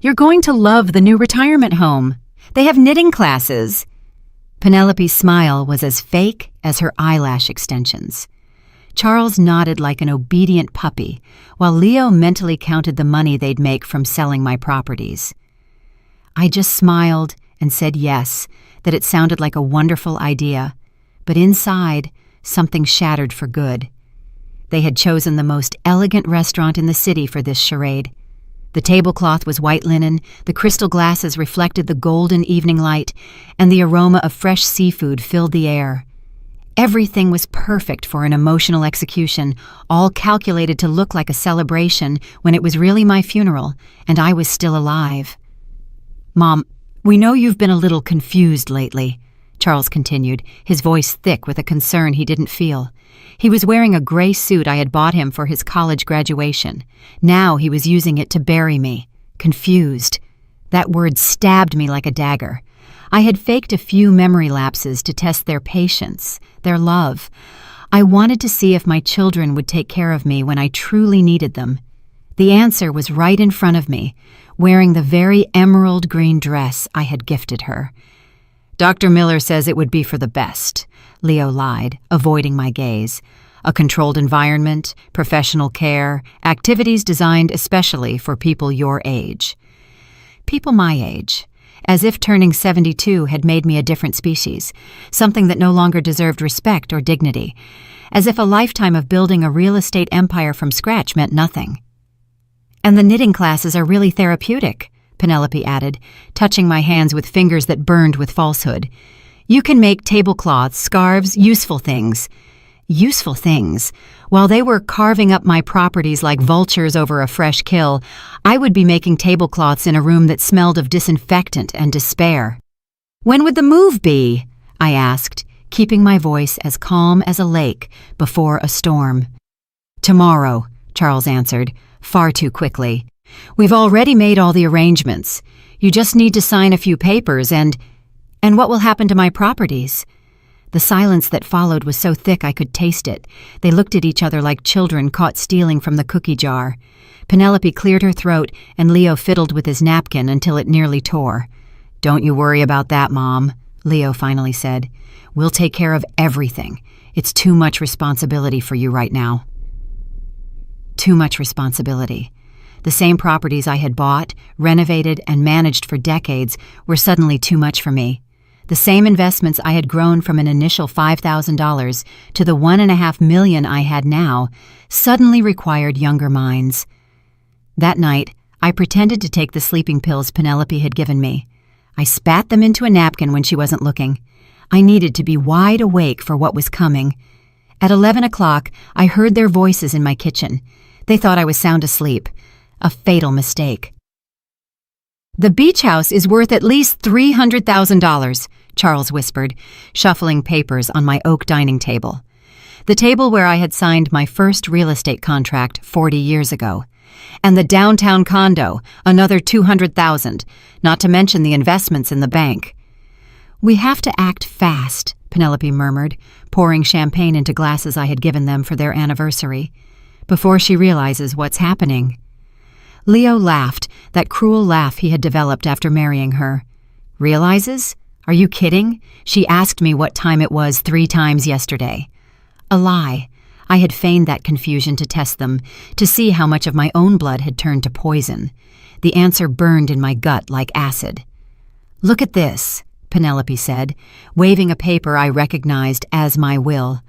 You're going to love the new retirement home. They have knitting classes." Penelope's smile was as fake as her eyelash extensions. Charles nodded like an obedient puppy, while Leo mentally counted the money they'd make from selling my properties. I just smiled and said yes, that it sounded like a wonderful idea, but inside, something shattered for good. They had chosen the most elegant restaurant in the city for this charade. The tablecloth was white linen, the crystal glasses reflected the golden evening light, and the aroma of fresh seafood filled the air. Everything was perfect for an emotional execution, all calculated to look like a celebration when it was really my funeral, and I was still alive. "Mom, we know you've been a little confused lately," Charles continued, his voice thick with a concern he didn't feel. He was wearing a gray suit I had bought him for his college graduation. Now he was using it to bury me. Confused. That word stabbed me like a dagger. I had faked a few memory lapses to test their patience, their love. I wanted to see if my children would take care of me when I truly needed them. The answer was right in front of me, wearing the very emerald green dress I had gifted her. "Dr. Miller says it would be for the best," Leo lied, avoiding my gaze. "A controlled environment, professional care, activities designed especially for people your age." People my age. As if turning 72 had made me a different species, something that no longer deserved respect or dignity. As if a lifetime of building a real estate empire from scratch meant nothing. "And the knitting classes are really therapeutic," Penelope added, touching my hands with fingers that burned with falsehood. "You can make tablecloths, scarves, useful things." Useful things. While they were carving up my properties like vultures over a fresh kill, I would be making tablecloths in a room that smelled of disinfectant and despair. "When would the move be?" I asked, keeping my voice as calm as a lake before a storm. "Tomorrow," Charles answered, far too quickly. "We've already made all the arrangements. You just need to sign a few papers and what will happen to my properties?" The silence that followed was so thick I could taste it. They looked at each other like children caught stealing from the cookie jar. Penelope cleared her throat, and Leo fiddled with his napkin until it nearly tore. "Don't you worry about that, Mom," Leo finally said. "We'll take care of everything. It's too much responsibility for you right now." Too much responsibility. The same properties I had bought, renovated, and managed for decades were suddenly too much for me. The same investments I had grown from an initial $5,000 to the $1.5 million I had now suddenly required younger minds. That night, I pretended to take the sleeping pills Penelope had given me. I spat them into a napkin when she wasn't looking. I needed to be wide awake for what was coming. At 11 o'clock, I heard their voices in my kitchen. They thought I was sound asleep. A fatal mistake. "The beach house is worth at least $300,000, Charles whispered, shuffling papers on my oak dining table. The table where I had signed my first real estate contract 40 years ago. And the downtown condo, another $200,000, not to mention the investments in the bank. "We have to act fast," Penelope murmured, pouring champagne into glasses I had given them for their anniversary, "before she realizes what's happening." Leo laughed, that cruel laugh he had developed after marrying her. "Realizes? Are you kidding? She asked me what time it was 3 times yesterday." A lie. I had feigned that confusion to test them, to see how much of my own blood had turned to poison. The answer burned in my gut like acid. "Look at this," Penelope said, waving a paper I recognized as my will.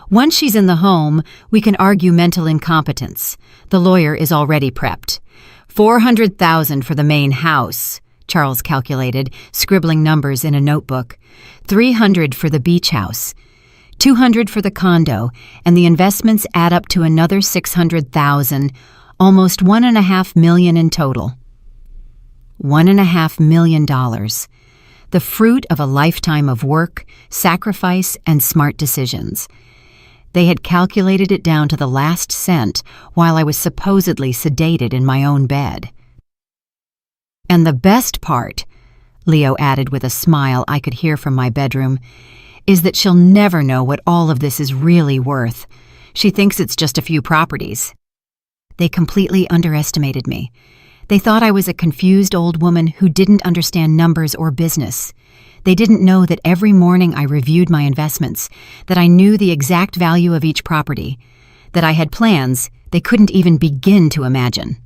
"Once she's in the home, we can argue mental incompetence. The lawyer is already prepped. $400,000 for the main house," Charles calculated, scribbling numbers in a notebook. $300 for the beach house. $200 for the condo, and the investments add up to another $600,000, almost $1.5 million in total. $1.5 million. The fruit of a lifetime of work, sacrifice, and smart decisions. They had calculated it down to the last cent while I was supposedly sedated in my own bed. "And the best part," Leo added with a smile I could hear from my bedroom, "is that she'll never know what all of this is really worth. She thinks it's just a few properties." They completely underestimated me. They thought I was a confused old woman who didn't understand numbers or business. They didn't know that every morning I reviewed my investments, that I knew the exact value of each property, that I had plans they couldn't even begin to imagine.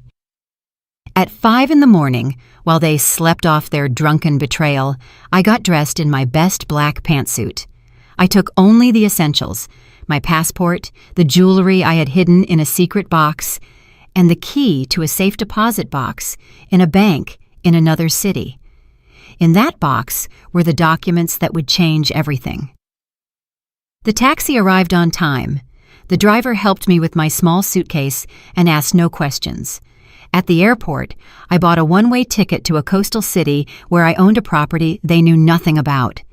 At 5 in the morning, while they slept off their drunken betrayal, I got dressed in my best black pantsuit. I took only the essentials: my passport, the jewelry I had hidden in a secret box, and the key to a safe deposit box in a bank in another city. In that box were the documents that would change everything. The taxi arrived on time. The driver helped me with my small suitcase and asked no questions. At the airport, I bought a one-way ticket to a coastal city where I owned a property they knew nothing about.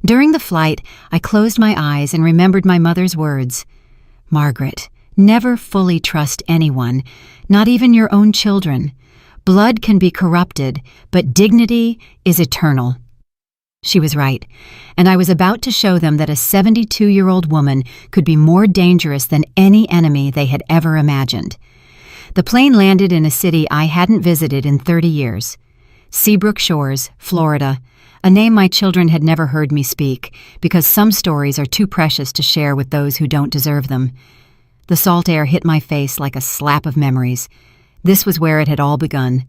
During the flight, I closed my eyes and remembered my mother's words. "Margaret, never fully trust anyone, not even your own children. Blood can be corrupted, but dignity is eternal." She was right, and I was about to show them that a 72-year-old woman could be more dangerous than any enemy they had ever imagined. The plane landed in a city I hadn't visited in 30 years. Seabrook Shores, Florida, a name my children had never heard me speak, because some stories are too precious to share with those who don't deserve them. The salt air hit my face like a slap of memories. This was where it had all begun.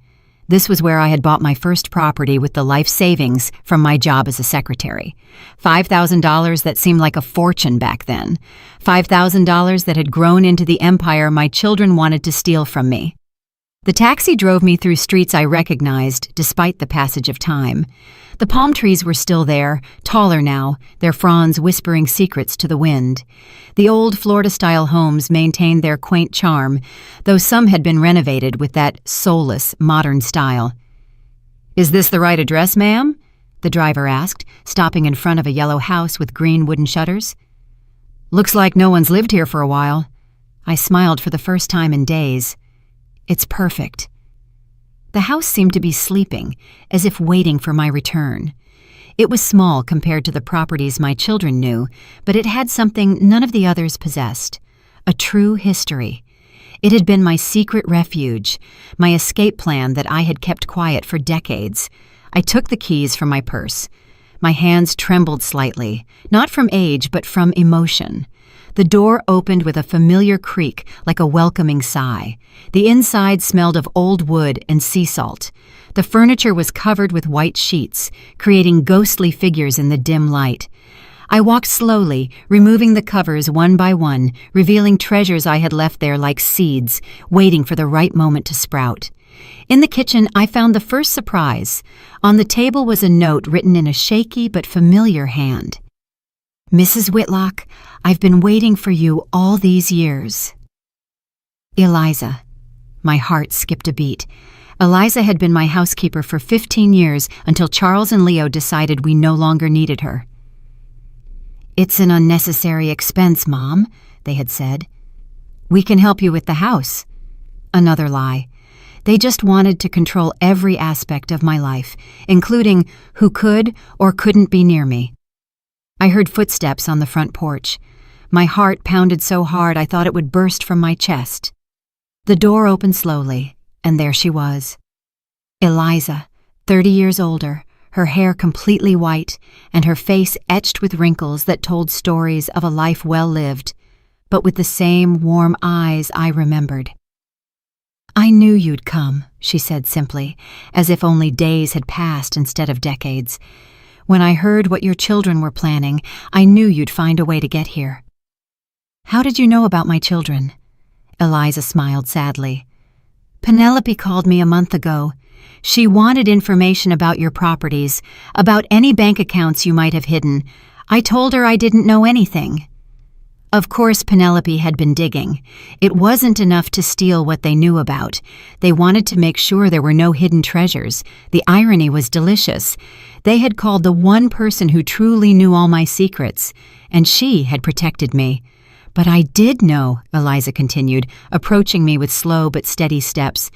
This was where I had bought my first property with the life savings from my job as a secretary. $5,000 that seemed like a fortune back then. $5,000 that had grown into the empire my children wanted to steal from me. The taxi drove me through streets I recognized despite the passage of time. The palm trees were still there, taller now, their fronds whispering secrets to the wind. The old Florida-style homes maintained their quaint charm, though some had been renovated with that soulless, modern style. "Is this the right address, ma'am?" the driver asked, stopping in front of a yellow house with green wooden shutters. "Looks like no one's lived here for a while." I smiled for the first time in days. "It's perfect." The house seemed to be sleeping, as if waiting for my return. It was small compared to the properties my children knew, but it had something none of the others possessed: a true history. It had been my secret refuge, my escape plan that I had kept quiet for decades. I took the keys from my purse. My hands trembled slightly, not from age but from emotion. The door opened with a familiar creak, like a welcoming sigh. The inside smelled of old wood and sea salt. The furniture was covered with white sheets, creating ghostly figures in the dim light. I walked slowly, removing the covers one by one, revealing treasures I had left there like seeds, waiting for the right moment to sprout. In the kitchen, I found the first surprise. On the table was a note written in a shaky but familiar hand. "Mrs. Whitlock, I've been waiting for you all these years. Eliza." My heart skipped a beat. Eliza had been my housekeeper for 15 years until Charles and Leo decided we no longer needed her. "It's an unnecessary expense, Mom," they had said. "We can help you with the house." Another lie. They just wanted to control every aspect of my life, including who could or couldn't be near me. I heard footsteps on the front porch. My heart pounded so hard I thought it would burst from my chest. The door opened slowly, and there she was. Eliza, 30 years older, her hair completely white, and her face etched with wrinkles that told stories of a life well lived, but with the same warm eyes I remembered. "I knew you'd come," she said simply, as if only days had passed instead of decades. "When I heard what your children were planning, I knew you'd find a way to get here." "How did you know about my children?" Eliza smiled sadly. "Penelope called me a month ago. She wanted information about your properties, about any bank accounts you might have hidden. I told her I didn't know anything." Of course, Penelope had been digging. It wasn't enough to steal what they knew about. They wanted to make sure there were no hidden treasures. The irony was delicious. They had called the one person who truly knew all my secrets, and she had protected me. "But I did know," Eliza continued, approaching me with slow but steady steps.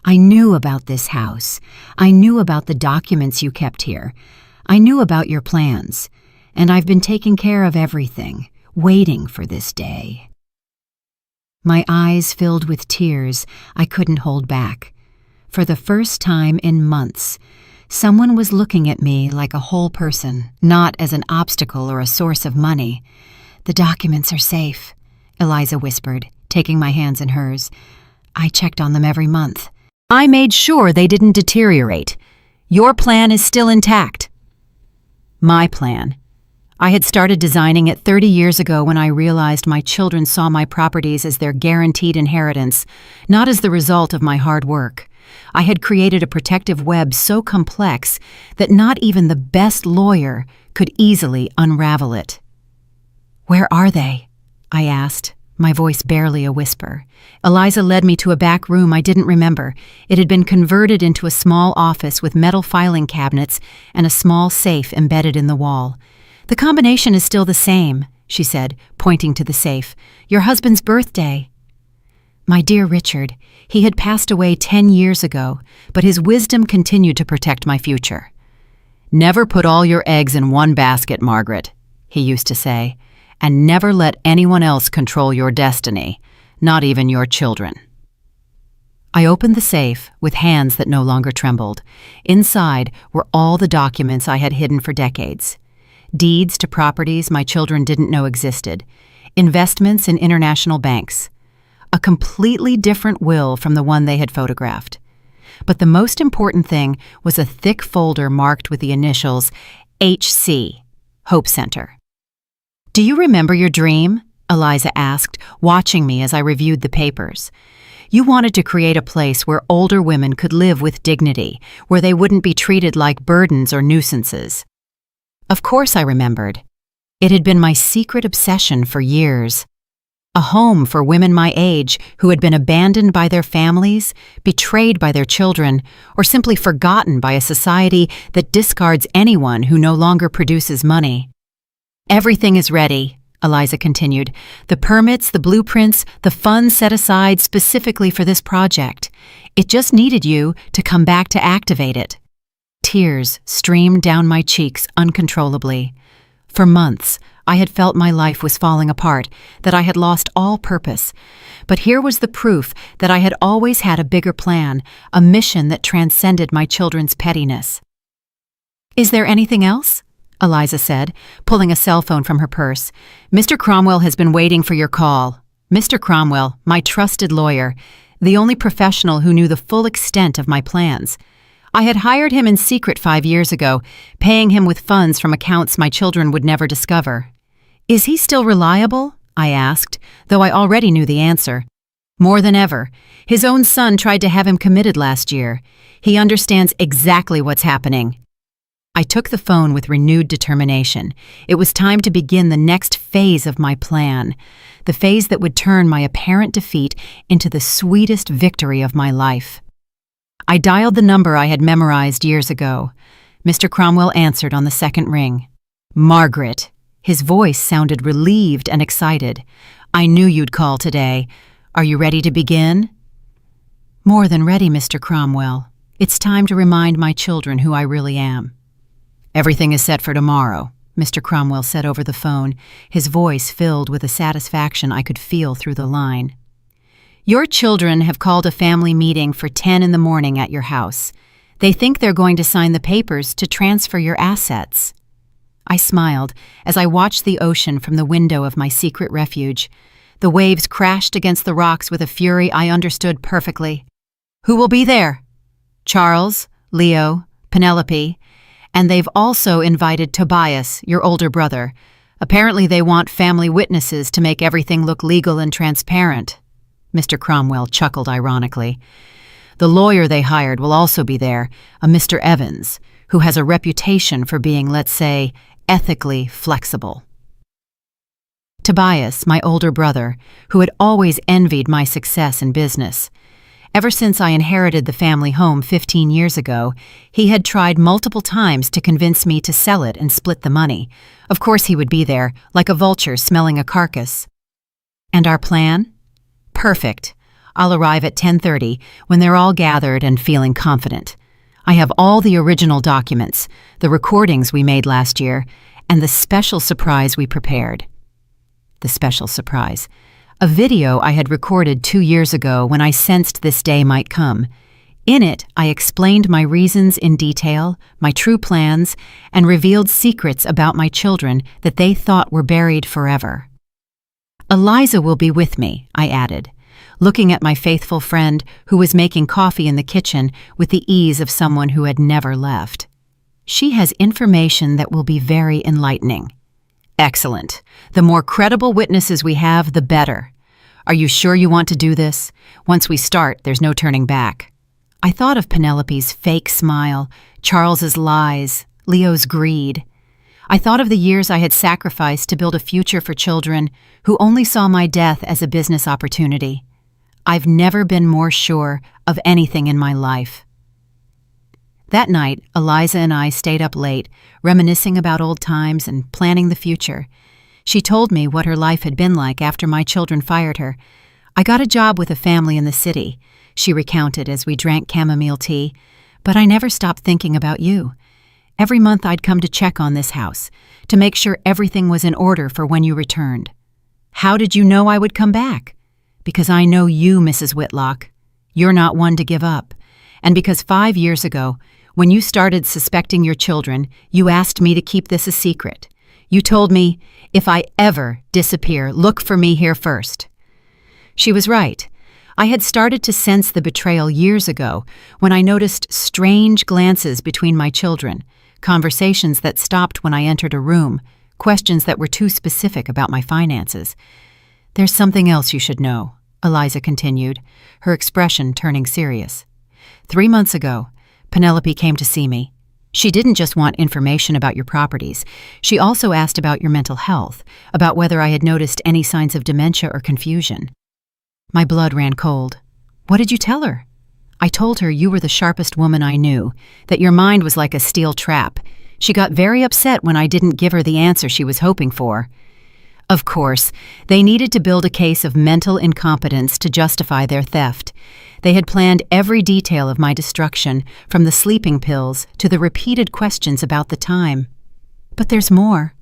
"I knew about this house. I knew about the documents you kept here. I knew about your plans. And I've been taking care of everything, waiting for this day." My eyes filled with tears I couldn't hold back. For the first time in months, someone was looking at me like a whole person, not as an obstacle or a source of money. "The documents are safe," Eliza whispered, taking my hands in hers. "I checked on them every month. I made sure they didn't deteriorate. Your plan is still intact." My plan. I had started designing it 30 years ago when I realized my children saw my properties as their guaranteed inheritance, not as the result of my hard work. I had created a protective web so complex that not even the best lawyer could easily unravel it. "Where are they?" I asked, my voice barely a whisper. Eliza led me to a back room I didn't remember. It had been converted into a small office with metal filing cabinets and a small safe embedded in the wall. "The combination is still the same," she said, pointing to the safe. "Your husband's birthday." My dear Richard, he had passed away 10 years ago, but his wisdom continued to protect my future. "Never put all your eggs in one basket, Margaret," he used to say, "and never let anyone else control your destiny, not even your children." I opened the safe with hands that no longer trembled. Inside were all the documents I had hidden for decades. Deeds to properties my children didn't know existed, investments in international banks, a completely different will from the one they had photographed. But the most important thing was a thick folder marked with the initials HC, Hope Center. "Do you remember your dream?" Eliza asked, watching me as I reviewed the papers. "You wanted to create a place where older women could live with dignity, where they wouldn't be treated like burdens or nuisances." Of course I remembered. It had been my secret obsession for years. A home for women my age who had been abandoned by their families, betrayed by their children, or simply forgotten by a society that discards anyone who no longer produces money. "Everything is ready," Eliza continued. "The permits, the blueprints, the funds set aside specifically for this project. It just needed you to come back to activate it." Tears streamed down my cheeks uncontrollably. For months, I had felt my life was falling apart, that I had lost all purpose. But here was the proof that I had always had a bigger plan, a mission that transcended my children's pettiness. "Is there anything else?" Eliza said, pulling a cell phone from her purse. "Mr. Cromwell has been waiting for your call." Mr. Cromwell, my trusted lawyer, the only professional who knew the full extent of my plans. I had hired him in secret 5 years ago, paying him with funds from accounts my children would never discover. "Is he still reliable?" I asked, though I already knew the answer. "More than ever. His own son tried to have him committed last year. He understands exactly what's happening." I took the phone with renewed determination. It was time to begin the next phase of my plan, the phase that would turn my apparent defeat into the sweetest victory of my life. I dialed the number I had memorized years ago. Mr. Cromwell answered on the second ring. "Margaret." His voice sounded relieved and excited. "I knew you'd call today. Are you ready to begin?" "More than ready, Mr. Cromwell. It's time to remind my children who I really am." "Everything is set for tomorrow," Mr. Cromwell said over the phone, his voice filled with a satisfaction I could feel through the line. "Your children have called a family meeting for 10 in the morning at your house. They think they're going to sign the papers to transfer your assets." I smiled as I watched the ocean from the window of my secret refuge. The waves crashed against the rocks with a fury I understood perfectly. "Who will be there?" "Charles, Leo, Penelope, and they've also invited Tobias, your older brother. Apparently they want family witnesses to make everything look legal and transparent." Mr. Cromwell chuckled ironically. "The lawyer they hired will also be there, a Mr. Evans, who has a reputation for being, let's say, ethically flexible." Tobias, my older brother, who had always envied my success in business. Ever since I inherited the family home 15 years ago, he had tried multiple times to convince me to sell it and split the money. Of course he would be there, like a vulture smelling a carcass. "And our plan?" "Perfect. I'll arrive at 10:30 when they're all gathered and feeling confident. I have all the original documents, the recordings we made last year, and the special surprise we prepared." The special surprise. A video I had recorded 2 years ago when I sensed this day might come. In it, I explained my reasons in detail, my true plans, and revealed secrets about my children that they thought were buried forever. Eliza will be with me, I added, looking at my faithful friend who was making coffee in the kitchen with the ease of someone who had never left. She has information that will be very enlightening. Excellent. The more credible witnesses we have, the better. Are you sure you want to do this? Once we start, there's no turning back. I thought of Penelope's fake smile, Charles's lies, Leo's greed. I thought of the years I had sacrificed to build a future for children who only saw my death as a business opportunity. I've never been more sure of anything in my life. That night, Eliza and I stayed up late, reminiscing about old times and planning the future. She told me what her life had been like after my children fired her. I got a job with a family in the city, she recounted as we drank chamomile tea, but I never stopped thinking about you. Every month I'd come to check on this house, to make sure everything was in order for when you returned. How did you know I would come back? Because I know you, Mrs. Whitlock. You're not one to give up. And because 5 years ago, when you started suspecting your children, you asked me to keep this a secret. You told me, if I ever disappear, look for me here first. She was right. I had started to sense the betrayal years ago when I noticed strange glances between my children, conversations that stopped when I entered a room, questions that were too specific about my finances. There's something else you should know, Eliza continued, her expression turning serious. 3 months ago, Penelope came to see me. She didn't just want information about your properties. She also asked about your mental health, about whether I had noticed any signs of dementia or confusion. My blood ran cold. What did you tell her? I told her you were the sharpest woman I knew, that your mind was like a steel trap. She got very upset when I didn't give her the answer she was hoping for. Of course, they needed to build a case of mental incompetence to justify their theft. They had planned every detail of my destruction, from the sleeping pills to the repeated questions about the time. But there's more.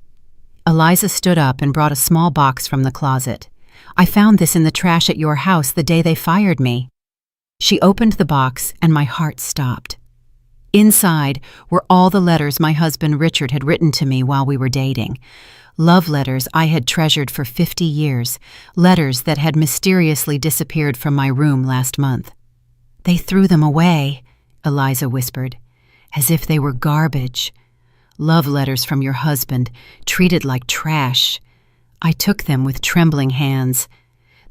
Eliza stood up and brought a small box from the closet. I found this in the trash at your house the day they fired me. She opened the box and my heart stopped. Inside were all the letters my husband Richard had written to me while we were dating. Love letters I had treasured for 50 years, letters that had mysteriously disappeared from my room last month. They threw them away, Eliza whispered, as if they were garbage. Love letters from your husband, treated like trash. I took them with trembling hands.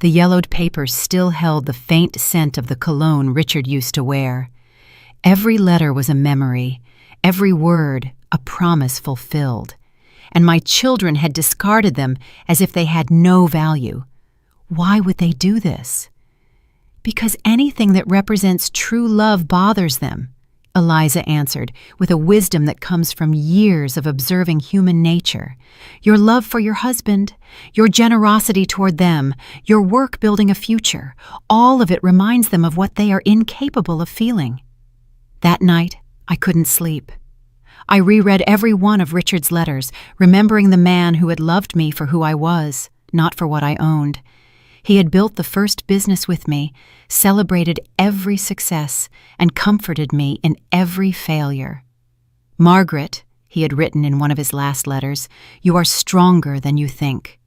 The yellowed papers still held the faint scent of the cologne Richard used to wear. Every letter was a memory, every word a promise fulfilled. And my children had discarded them as if they had no value. Why would they do this? Because anything that represents true love bothers them, Eliza answered, with a wisdom that comes from years of observing human nature. Your love for your husband, your generosity toward them, your work building a future, all of it reminds them of what they are incapable of feeling. That night, I couldn't sleep. I reread every one of Richard's letters, remembering the man who had loved me for who I was, not for what I owned. He had built the first business with me, celebrated every success, and comforted me in every failure. Margaret, he had written in one of his last letters, you are stronger than you think.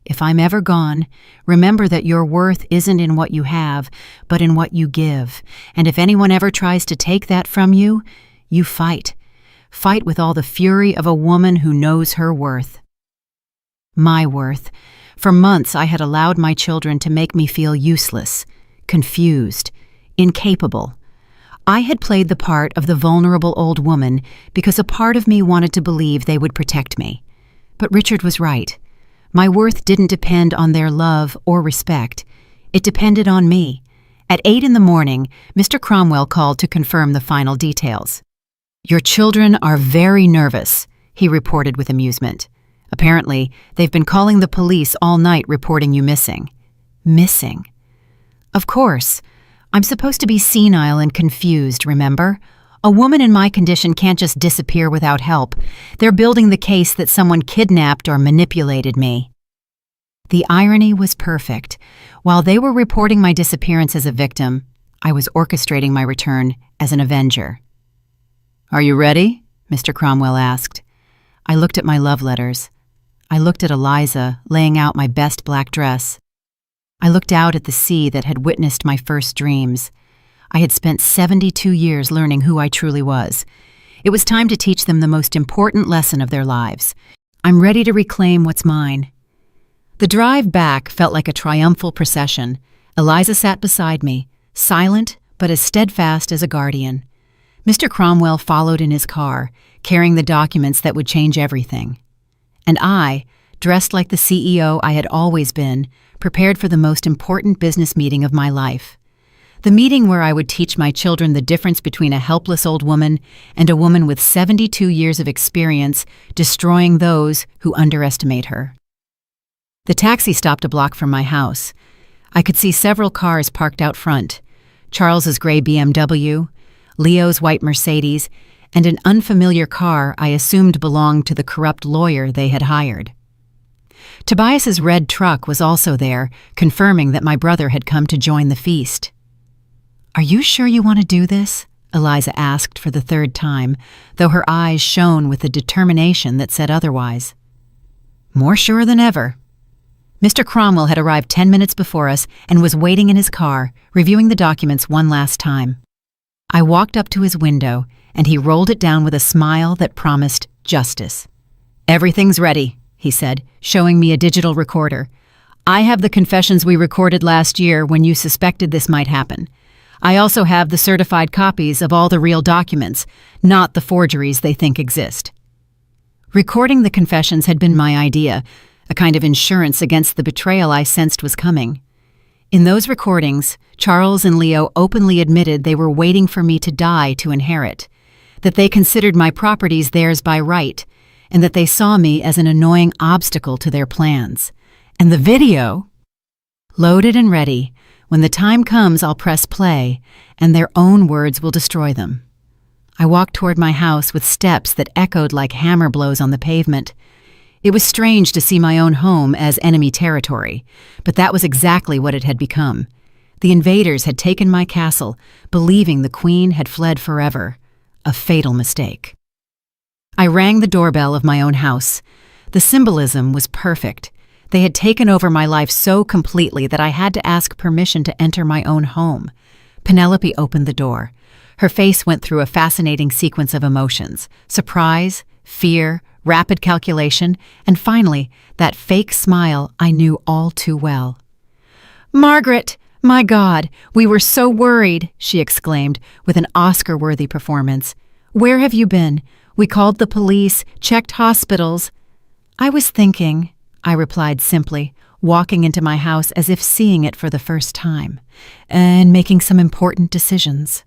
If I'm ever gone, remember that your worth isn't in what you have, but in what you give. And if anyone ever tries to take that from you, you fight. Fight with all the fury of a woman who knows her worth. My worth. For months I had allowed my children to make me feel useless, confused, incapable. I had played the part of the vulnerable old woman because a part of me wanted to believe they would protect me. But Richard was right. My worth didn't depend on their love or respect. It depended on me. At 8 in the morning, Mr. Cromwell called to confirm the final details. Your children are very nervous, he reported with amusement. Apparently, they've been calling the police all night reporting you missing. Missing? Of course. I'm supposed to be senile and confused, remember? A woman in my condition can't just disappear without help. They're building the case that someone kidnapped or manipulated me. The irony was perfect. While they were reporting my disappearance as a victim, I was orchestrating my return as an avenger. "Are you ready?" Mr. Cromwell asked. I looked at my love letters. I looked at Eliza laying out my best black dress. I looked out at the sea that had witnessed my first dreams. I had spent 72 years learning who I truly was. It was time to teach them the most important lesson of their lives. I'm ready to reclaim what's mine. The drive back felt like a triumphal procession. Eliza sat beside me, silent but as steadfast as a guardian. Mr. Cromwell followed in his car, carrying the documents that would change everything. And I, dressed like the CEO I had always been, prepared for the most important business meeting of my life. The meeting where I would teach my children the difference between a helpless old woman and a woman with 72 years of experience destroying those who underestimate her. The taxi stopped a block from my house. I could see several cars parked out front: Charles's gray BMW, Leo's white Mercedes, and an unfamiliar car I assumed belonged to the corrupt lawyer they had hired. Tobias's red truck was also there, confirming that my brother had come to join the feast. "Are you sure you want to do this?" Eliza asked for the third time, though her eyes shone with a determination that said otherwise. "More sure than ever." Mr. Cromwell had arrived 10 minutes before us and was waiting in his car, reviewing the documents one last time. I walked up to his window, and he rolled it down with a smile that promised justice. "Everything's ready," he said, showing me a digital recorder. "I have the confessions we recorded last year when you suspected this might happen. I also have the certified copies of all the real documents, not the forgeries they think exist." Recording the confessions had been my idea, a kind of insurance against the betrayal I sensed was coming. In those recordings, Charles and Leo openly admitted they were waiting for me to die to inherit, that they considered my properties theirs by right, and that they saw me as an annoying obstacle to their plans. And the video? Loaded and ready. When the time comes, I'll press play, and their own words will destroy them. I walked toward my house with steps that echoed like hammer blows on the pavement. It was strange to see my own home as enemy territory, but that was exactly what it had become. The invaders had taken my castle, believing the queen had fled forever. A fatal mistake. I rang the doorbell of my own house. The symbolism was perfect. They had taken over my life so completely that I had to ask permission to enter my own home. Penelope opened the door. Her face went through a fascinating sequence of emotions: surprise, fear, rapid calculation, and finally, that fake smile I knew all too well. "Margaret! My God, we were so worried," she exclaimed with an Oscar-worthy performance. "Where have you been? We called the police, checked hospitals." "I was thinking," I replied simply, walking into my house as if seeing it for the first time, "and making some important decisions."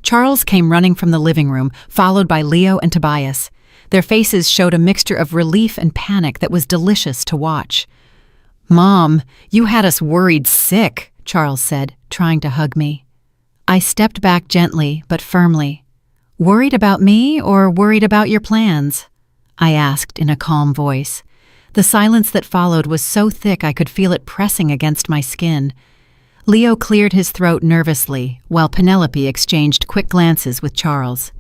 Charles came running from the living room, followed by Leo and Tobias. Their faces showed a mixture of relief and panic that was delicious to watch. "Mom, you had us worried sick," Charles said, trying to hug me. I stepped back gently but firmly. "Worried about me or worried about your plans?" I asked in a calm voice. The silence that followed was so thick I could feel it pressing against my skin. Leo cleared his throat nervously, while Penelope exchanged quick glances with Charles.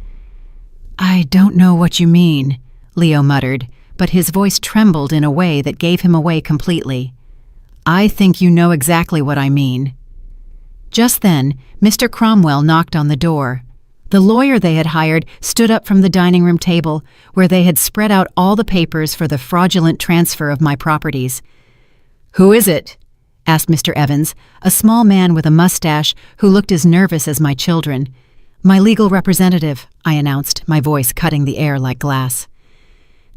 "I don't know what you mean," Leo muttered, but his voice trembled in a way that gave him away completely. "I think you know exactly what I mean." Just then, Mr. Cromwell knocked on the door. The lawyer they had hired stood up from the dining room table, where they had spread out all the papers for the fraudulent transfer of my properties. "Who is it?" asked Mr. Evans, a small man with a mustache who looked as nervous as my children. "My legal representative," I announced, my voice cutting the air like glass.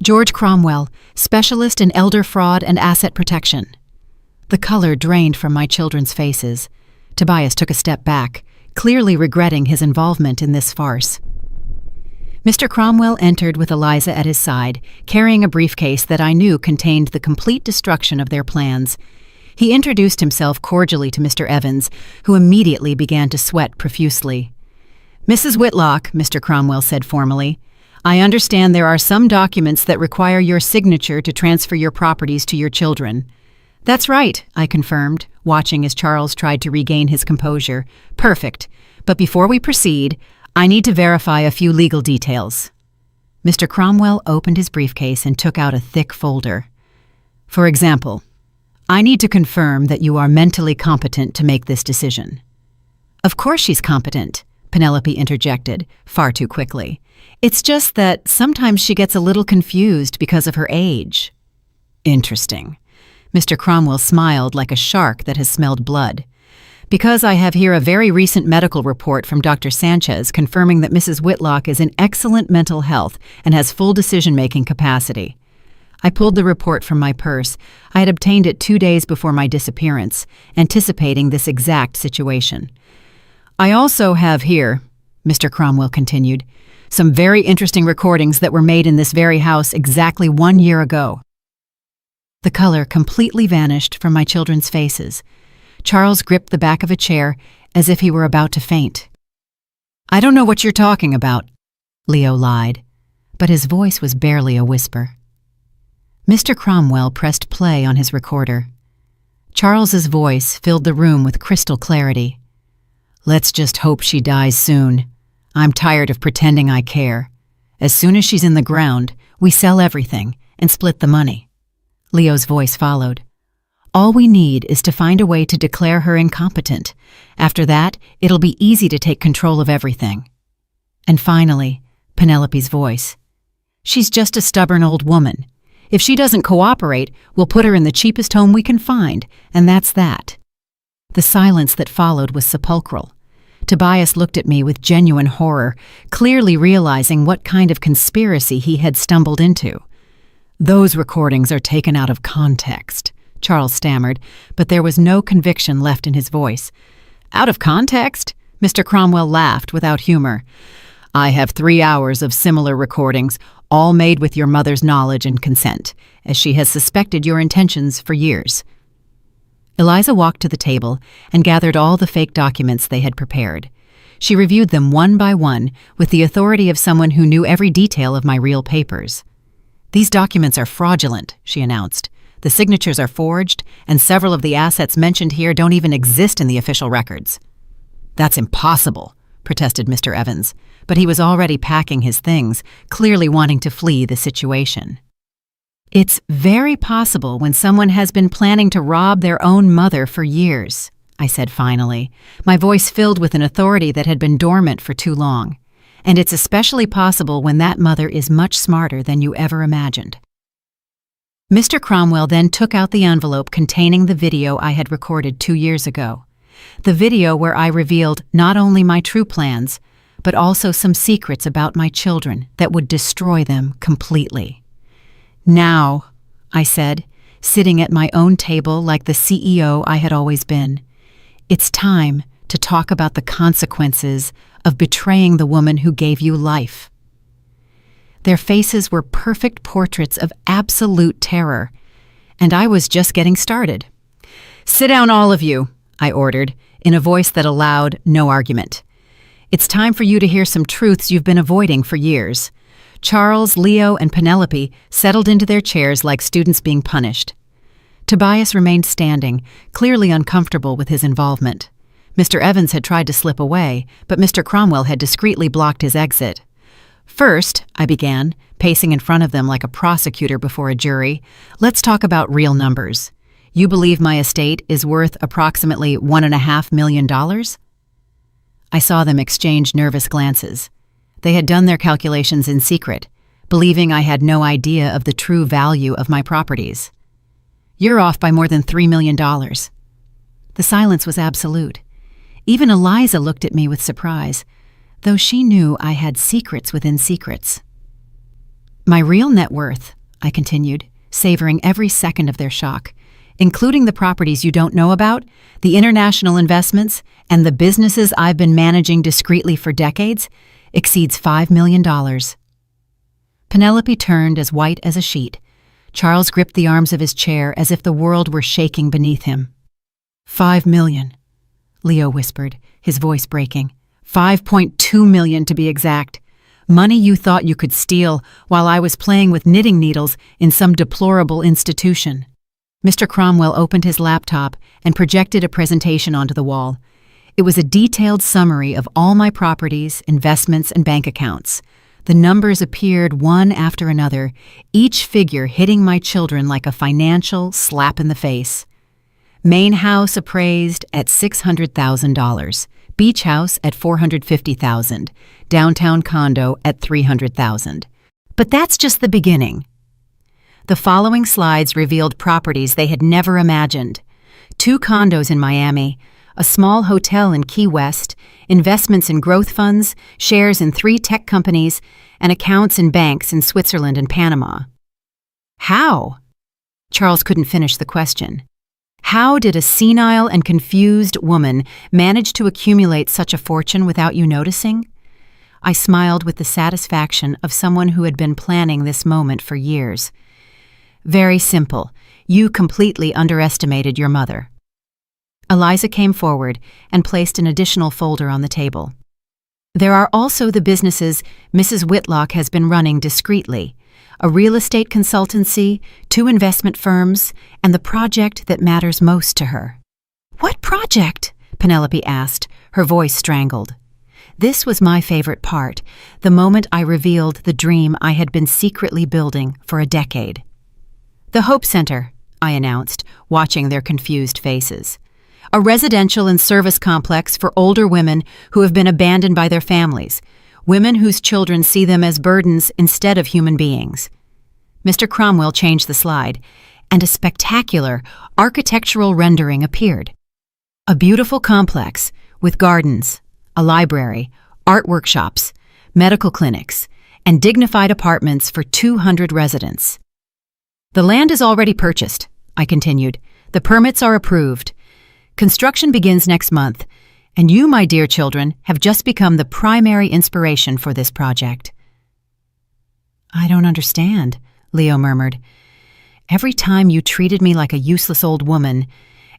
"George Cromwell, specialist in elder fraud and asset protection." The color drained from my children's faces. Tobias took a step back, clearly regretting his involvement in this farce. Mr. Cromwell entered with Eliza at his side, carrying a briefcase that I knew contained the complete destruction of their plans. He introduced himself cordially to Mr. Evans, who immediately began to sweat profusely. "Mrs. Whitlock," Mr. Cromwell said formally, "I understand there are some documents that require your signature to transfer your properties to your children. That's right, I confirmed, watching as Charles tried to regain his composure. Perfect. But before we proceed, I need to verify a few legal details. Mr. Cromwell opened his briefcase and took out a thick folder. For example, I need to confirm that you are mentally competent to make this decision. Of course she's competent, Penelope interjected, far too quickly. It's just that sometimes she gets a little confused because of her age. Interesting. Mr. Cromwell smiled like a shark that has smelled blood. Because I have here a very recent medical report from Dr. Sanchez confirming that Mrs. Whitlock is in excellent mental health and has full decision-making capacity. I pulled the report from my purse. I had obtained it 2 days before my disappearance, anticipating this exact situation. I also have here, Mr. Cromwell continued, some very interesting recordings that were made in this very house exactly 1 year ago. The color completely vanished from my children's faces. Charles gripped the back of a chair as if he were about to faint. I don't know what you're talking about, Leo lied, but his voice was barely a whisper. Mr. Cromwell pressed play on his recorder. Charles's voice filled the room with crystal clarity. Let's just hope she dies soon. I'm tired of pretending I care. As soon as she's in the ground, we sell everything and split the money. Leo's voice followed. All we need is to find a way to declare her incompetent. After that, it'll be easy to take control of everything. And finally, Penelope's voice. She's just a stubborn old woman. If she doesn't cooperate, we'll put her in the cheapest home we can find, and that's that. The silence that followed was sepulchral. Tobias looked at me with genuine horror, clearly realizing what kind of conspiracy he had stumbled into. Those recordings are taken out of context, Charles stammered, but there was no conviction left in his voice. Out of context? Mr. Cromwell laughed without humor. I have 3 hours of similar recordings, all made with your mother's knowledge and consent, as she has suspected your intentions for years. Eliza walked to the table and gathered all the fake documents they had prepared. She reviewed them one by one with the authority of someone who knew every detail of my real papers. These documents are fraudulent, she announced. The signatures are forged, and several of the assets mentioned here don't even exist in the official records. That's impossible, protested Mr. Evans, but he was already packing his things, clearly wanting to flee the situation. It's very possible when someone has been planning to rob their own mother for years, I said finally, my voice filled with an authority that had been dormant for too long. And it's especially possible when that mother is much smarter than you ever imagined. Mr. Cromwell then took out the envelope containing the video I had recorded 2 years ago. The video where I revealed not only my true plans, but also some secrets about my children that would destroy them completely. Now, I said, sitting at my own table like the CEO I had always been, it's time to talk about the consequences of betraying the woman who gave you life. Their faces were perfect portraits of absolute terror, and I was just getting started. Sit down, all of you, I ordered, in a voice that allowed no argument. It's time for you to hear some truths you've been avoiding for years. Charles, Leo, and Penelope settled into their chairs like students being punished. Tobias remained standing, clearly uncomfortable with his involvement. Mr. Evans had tried to slip away, but Mr. Cromwell had discreetly blocked his exit. First, I began, pacing in front of them like a prosecutor before a jury, let's talk about real numbers. You believe my estate is worth approximately $1.5 million? I saw them exchange nervous glances. They had done their calculations in secret, believing I had no idea of the true value of my properties. You're off by more than $3 million. The silence was absolute. Even Eliza looked at me with surprise, though she knew I had secrets within secrets. My real net worth, I continued, savoring every second of their shock, including the properties you don't know about, the international investments, and the businesses I've been managing discreetly for decades, exceeds $5 million. Penelope turned as white as a sheet. Charles gripped the arms of his chair as if the world were shaking beneath him. $5 million, Leo whispered, his voice breaking. $5.2 million to be exact. Money you thought you could steal while I was playing with knitting needles in some deplorable institution. Mr. Cromwell opened his laptop and projected a presentation onto the wall. It was a detailed summary of all my properties, investments, and bank accounts. The numbers appeared one after another, each figure hitting my children like a financial slap in the face. Main house appraised at $600,000, beach house at $450,000, downtown condo at $300,000. But that's just the beginning. The following slides revealed properties they had never imagined. 2 condos in Miami, a small hotel in Key West, investments in growth funds, shares in 3 tech companies, and accounts in banks in Switzerland and Panama. How? Charles couldn't finish the question. How did a senile and confused woman manage to accumulate such a fortune without you noticing? I smiled with the satisfaction of someone who had been planning this moment for years. Very simple. You completely underestimated your mother. Eliza came forward and placed an additional folder on the table. There are also the businesses Mrs. Whitlock has been running discreetly, a real estate consultancy, 2 investment firms, and the project that matters most to her. What project? Penelope asked, her voice strangled. This was my favorite part, the moment I revealed the dream I had been secretly building for a decade. The Hope Center, I announced, watching their confused faces. A residential and service complex for older women who have been abandoned by their families, women whose children see them as burdens instead of human beings. Mr. Cromwell changed the slide, and a spectacular architectural rendering appeared. A beautiful complex with gardens, a library, art workshops, medical clinics, and dignified apartments for 200 residents. The land is already purchased, I continued. The permits are approved. Construction begins next month, and you, my dear children, have just become the primary inspiration for this project. I don't understand, Leo murmured. Every time you treated me like a useless old woman,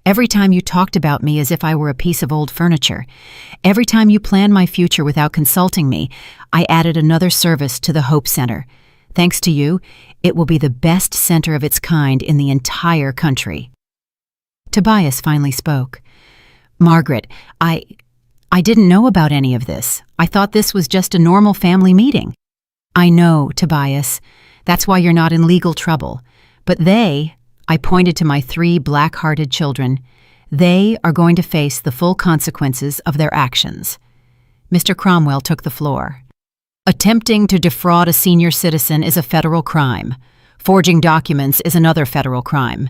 every time you talked about me as if I were a piece of old furniture, every time you planned my future without consulting me, I added another service to the Hope Center. Thanks to you, it will be the best center of its kind in the entire country. Tobias finally spoke. Margaret, I didn't know about any of this. I thought this was just a normal family meeting. I know, Tobias. That's why you're not in legal trouble. But I pointed to my 3 black-hearted children, they are going to face the full consequences of their actions. Mr. Cromwell took the floor. Attempting to defraud a senior citizen is a federal crime. Forging documents is another federal crime.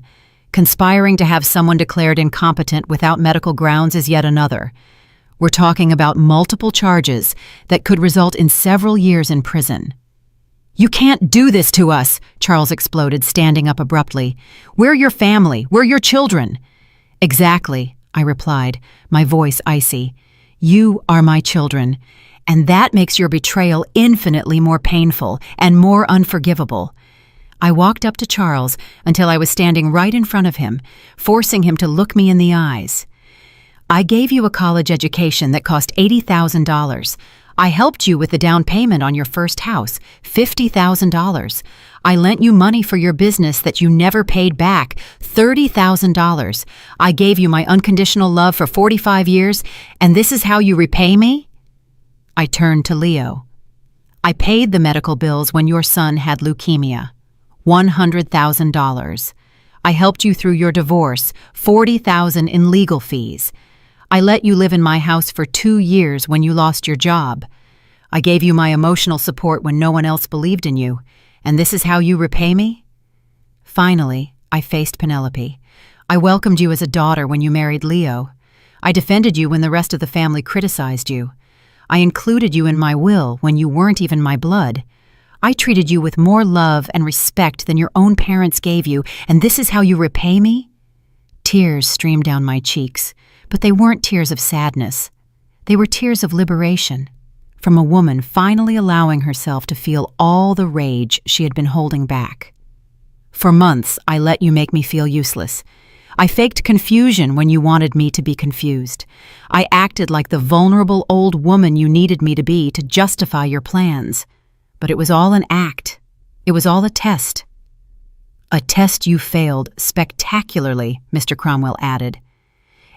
Conspiring to have someone declared incompetent without medical grounds is yet another. We're talking about multiple charges that could result in several years in prison. You can't do this to us, Charles exploded, standing up abruptly. We're your family. We're your children. Exactly, I replied, my voice icy. You are my children, and that makes your betrayal infinitely more painful and more unforgivable. I walked up to Charles until I was standing right in front of him, forcing him to look me in the eyes. I gave you a college education that cost $80,000. I helped you with the down payment on your first house, $50,000. I lent you money for your business that you never paid back, $30,000. I gave you my unconditional love for 45 years, and this is how you repay me? I turned to Leo. I paid the medical bills when your son had leukemia. $100,000. I helped you through your divorce, $40,000 in legal fees. I let you live in my house for 2 years when you lost your job. I gave you my emotional support when no one else believed in you, and this is how you repay me? Finally, I faced Penelope. I welcomed you as a daughter when you married Leo. I defended you when the rest of the family criticized you. I included you in my will when you weren't even my blood. I treated you with more love and respect than your own parents gave you, and this is how you repay me? Tears streamed down my cheeks, but they weren't tears of sadness. They were tears of liberation, from a woman finally allowing herself to feel all the rage she had been holding back. For months, I let you make me feel useless. I faked confusion when you wanted me to be confused. I acted like the vulnerable old woman you needed me to be to justify your plans. But it was all an act. It was all a test. "A test you failed spectacularly," Mr. Cromwell added.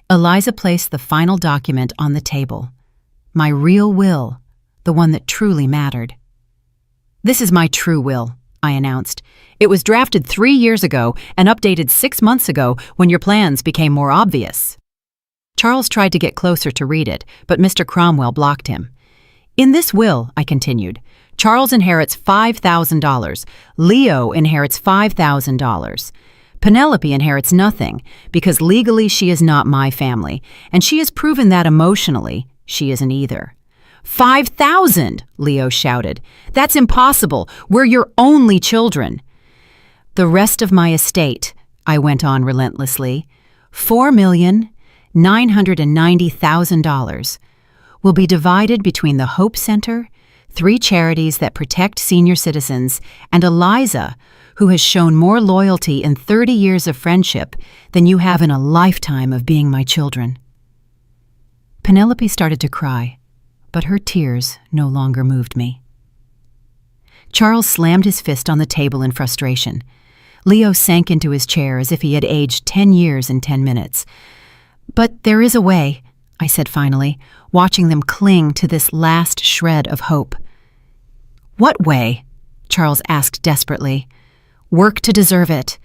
Eliza placed the final document on the table. My real will, the one that truly mattered. "This is my true will," I announced. "It was drafted 3 years ago and updated 6 months ago when your plans became more obvious." Charles tried to get closer to read it, but Mr. Cromwell blocked him. "In this will," I continued, "Charles inherits $5,000. Leo inherits $5,000. Penelope inherits nothing, because legally she is not my family, and she has proven that emotionally she isn't either." "5,000!" Leo shouted. "That's impossible. We're your only children." "The rest of my estate," I went on relentlessly, $4,990,000, will be divided between the Hope Center, 3 charities that protect senior citizens, and Eliza, who has shown more loyalty in 30 years of friendship than you have in a lifetime of being my children. Penelope started to cry, but her tears no longer moved me. Charles slammed his fist on the table in frustration. Leo sank into his chair as if he had aged 10 years in 10 minutes. "But there is a way," I said finally, watching them cling to this last shred of hope. "What way?" Charles asked desperately. "Work to deserve it.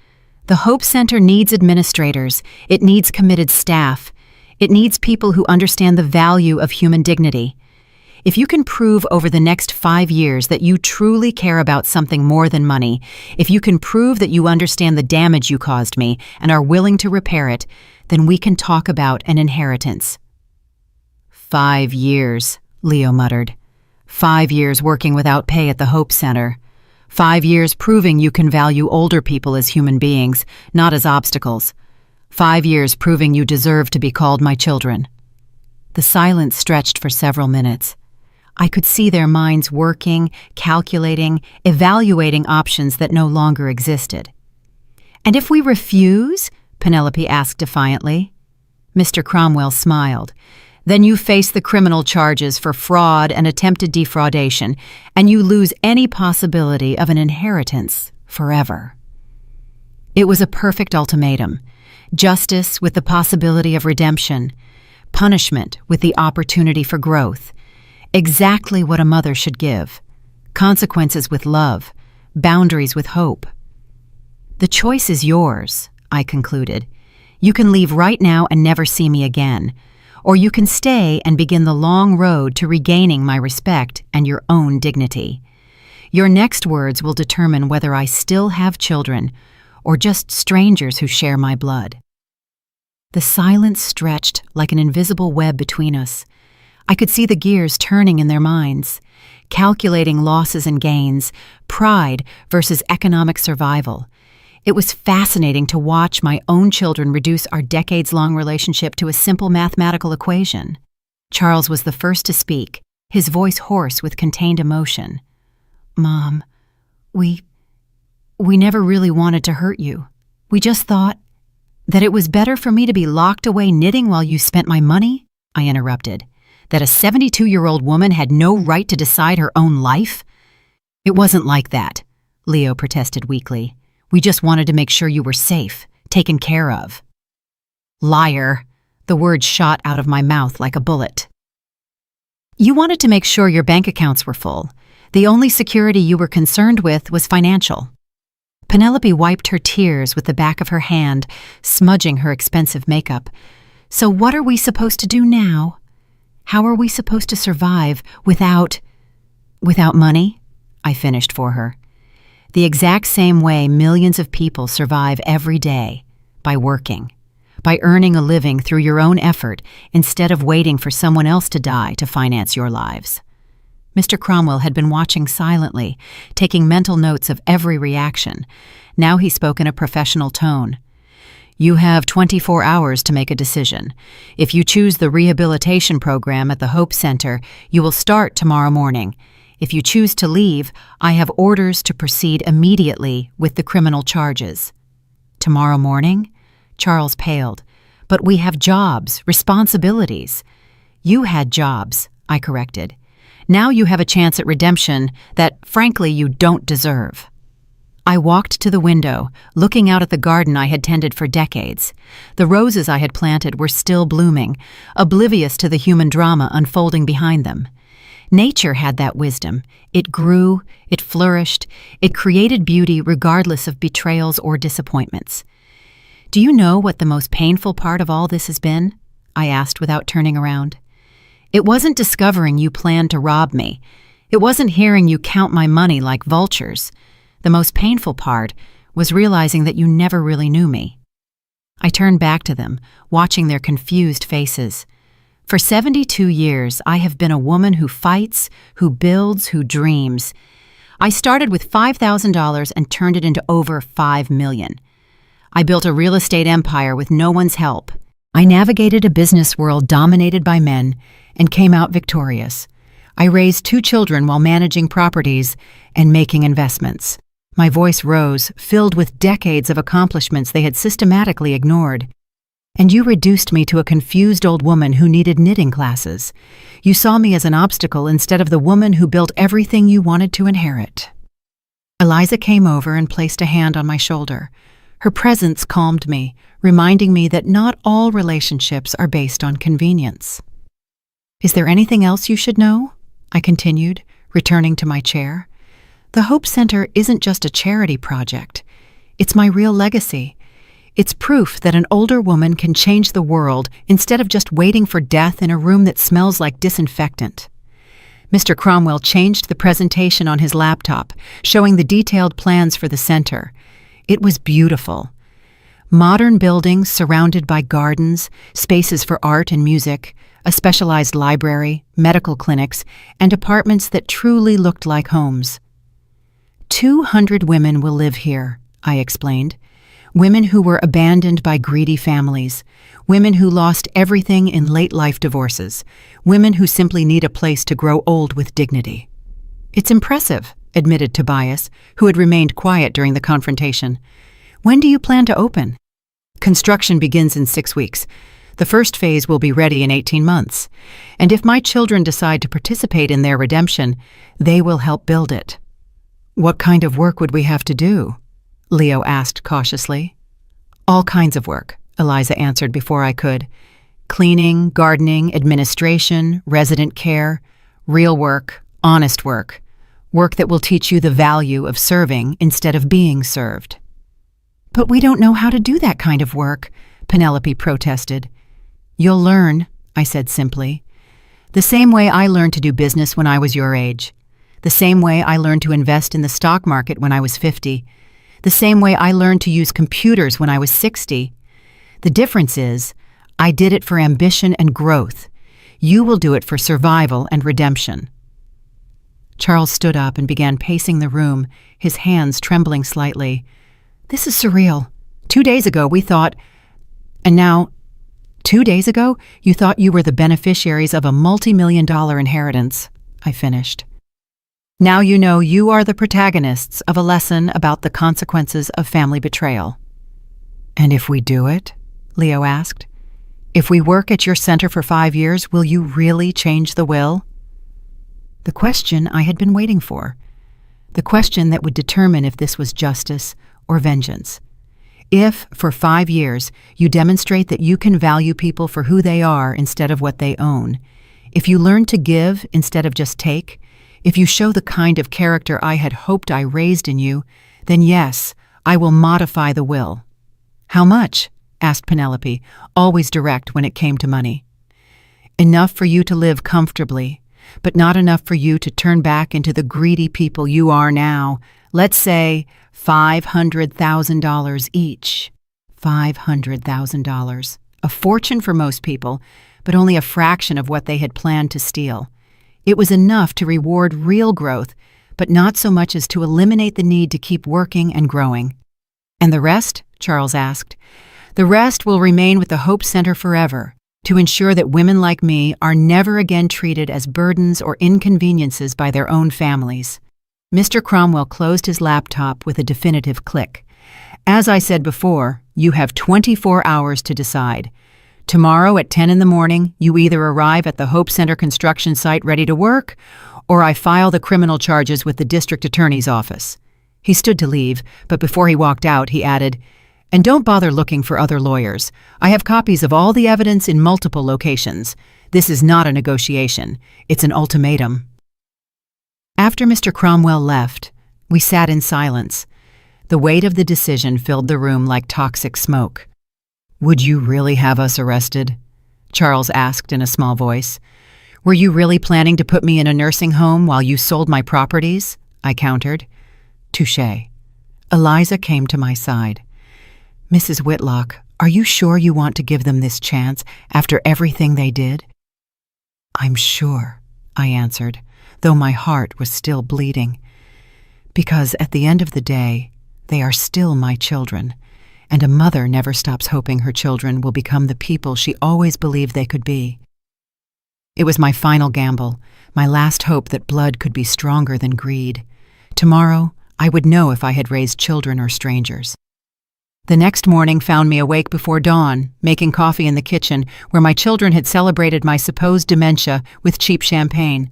The Hope Center needs administrators. It needs committed staff. It needs people who understand the value of human dignity. If you can prove over the next 5 years that you truly care about something more than money, if you can prove that you understand the damage you caused me and are willing to repair it, then we can talk about an inheritance." 5 years, Leo muttered. 5 years working without pay at the Hope Center. 5 years proving you can value older people as human beings, not as obstacles. 5 years proving you deserve to be called my children. The silence stretched for several minutes. I could see their minds working, calculating, evaluating options that no longer existed. "And if we refuse?" Penelope asked defiantly. Mr. Cromwell smiled. "Then you face the criminal charges for fraud and attempted defraudation, and you lose any possibility of an inheritance forever." It was a perfect ultimatum. Justice with the possibility of redemption. Punishment with the opportunity for growth. Exactly what a mother should give. Consequences with love. Boundaries with hope. "The choice is yours," I concluded. "You can leave right now and never see me again. Or you can stay and begin the long road to regaining my respect and your own dignity. Your next words will determine whether I still have children or just strangers who share my blood." The silence stretched like an invisible web between us. I could see the gears turning in their minds, calculating losses and gains, pride versus economic survival. It was fascinating to watch my own children reduce our decades-long relationship to a simple mathematical equation. Charles was the first to speak, his voice hoarse with contained emotion. "Mom, we never really wanted to hurt you. We just thought that it was better for me to be locked away knitting while you spent my money," I interrupted. "That a 72-year-old woman had no right to decide her own life?" "It wasn't like that," Leo protested weakly. "We just wanted to make sure you were safe, taken care of." "Liar," the word shot out of my mouth like a bullet. "You wanted to make sure your bank accounts were full. The only security you were concerned with was financial." Penelope wiped her tears with the back of her hand, smudging her expensive makeup. "So what are we supposed to do now? How are we supposed to survive without money?" I finished for her. "The exact same way millions of people survive every day, by working, by earning a living through your own effort instead of waiting for someone else to die to finance your lives." Mr. Cromwell had been watching silently, taking mental notes of every reaction. Now he spoke in a professional tone. "You have 24 hours to make a decision. If you choose the rehabilitation program at the Hope Center, you will start tomorrow morning. If you choose to leave, I have orders to proceed immediately with the criminal charges." "Tomorrow morning?" Charles paled. "But we have jobs, responsibilities." "You had jobs," I corrected. "Now you have a chance at redemption that, frankly, you don't deserve." I walked to the window, looking out at the garden I had tended for decades. The roses I had planted were still blooming, oblivious to the human drama unfolding behind them. Nature had that wisdom. It grew, it flourished, it created beauty regardless of betrayals or disappointments. "Do you know what the most painful part of all this has been?" I asked without turning around. "It wasn't discovering you planned to rob me. It wasn't hearing you count my money like vultures. The most painful part was realizing that you never really knew me." I turned back to them, watching their confused faces. For 72 years, I have been a woman who fights, who builds, who dreams. I started with $5,000 and turned it into over $5 million. I built a real estate empire with no one's help. I navigated a business world dominated by men and came out victorious. I raised 2 children while managing properties and making investments. My voice rose, filled with decades of accomplishments they had systematically ignored. "And you reduced me to a confused old woman who needed knitting classes. You saw me as an obstacle instead of the woman who built everything you wanted to inherit." Eliza came over and placed a hand on my shoulder. Her presence calmed me, reminding me that not all relationships are based on convenience. "Is there anything else you should know?" I continued, returning to my chair. "The Hope Center isn't just a charity project. It's my real legacy. It's proof that an older woman can change the world instead of just waiting for death in a room that smells like disinfectant." Mr. Cromwell changed the presentation on his laptop, showing the detailed plans for the center. It was beautiful. Modern buildings surrounded by gardens, spaces for art and music, a specialized library, medical clinics, and apartments that truly looked like homes. 200 women will live here, I explained. Women who were abandoned by greedy families, women who lost everything in late-life divorces, women who simply need a place to grow old with dignity. "It's impressive," admitted Tobias, who had remained quiet during the confrontation. "When do you plan to open?" "Construction begins in 6 weeks. The first phase will be ready in 18 months. And if my children decide to participate in their redemption, they will help build it." "What kind of work would we have to do?" Leo asked cautiously. "All kinds of work," Eliza answered before I could. "Cleaning, gardening, administration, resident care, real work, honest work. Work that will teach you the value of serving instead of being served." "But we don't know how to do that kind of work," Penelope protested. "You'll learn," I said simply. "The same way I learned to do business when I was your age. The same way I learned to invest in the stock market when I was 50. The same way I learned to use computers when I was 60. The difference is, I did it for ambition and growth. You will do it for survival and redemption." Charles stood up and began pacing the room, his hands trembling slightly. "This is surreal. 2 days ago we thought, and now, 2 days ago you thought you were the beneficiaries of a multi-million-dollar inheritance," I finished. "Now you know you are the protagonists of a lesson about the consequences of family betrayal." "And if we do it?" Leo asked. "If we work at your center for 5 years, will you really change the will?" The question I had been waiting for. The question that would determine if this was justice or vengeance. If, for 5 years, you demonstrate that you can value people for who they are instead of what they own, if you learn to give instead of just take, if you show the kind of character I had hoped I raised in you, then yes, I will modify the will. "How much?" asked Penelope, always direct when it came to money. "Enough for you to live comfortably, but not enough for you to turn back into the greedy people you are now. Let's say $500,000 each." $500,000. A fortune for most people, but only a fraction of what they had planned to steal. It was enough to reward real growth, but not so much as to eliminate the need to keep working and growing. "And the rest?" Charles asked. "The rest will remain with the Hope Center forever, to ensure that women like me are never again treated as burdens or inconveniences by their own families." Mr. Cromwell closed his laptop with a definitive click. "As I said before, you have 24 hours to decide. Tomorrow at 10 in the morning, you either arrive at the Hope Center construction site ready to work, or I file the criminal charges with the district attorney's office." He stood to leave, but before he walked out, he added, "And don't bother looking for other lawyers. I have copies of all the evidence in multiple locations. This is not a negotiation. It's an ultimatum." After Mr. Cromwell left, we sat in silence. The weight of the decision filled the room like toxic smoke. "Would you really have us arrested?" Charles asked in a small voice. "Were you really planning to put me in a nursing home while you sold my properties?" I countered. "Touché." Eliza came to my side. "Mrs. Whitlock, are you sure you want to give them this chance after everything they did?" "I'm sure," I answered, though my heart was still bleeding. "Because at the end of the day, they are still my children, and a mother never stops hoping her children will become the people she always believed they could be." It was my final gamble, my last hope that blood could be stronger than greed. Tomorrow, I would know if I had raised children or strangers. The next morning found me awake before dawn, making coffee in the kitchen, where my children had celebrated my supposed dementia with cheap champagne.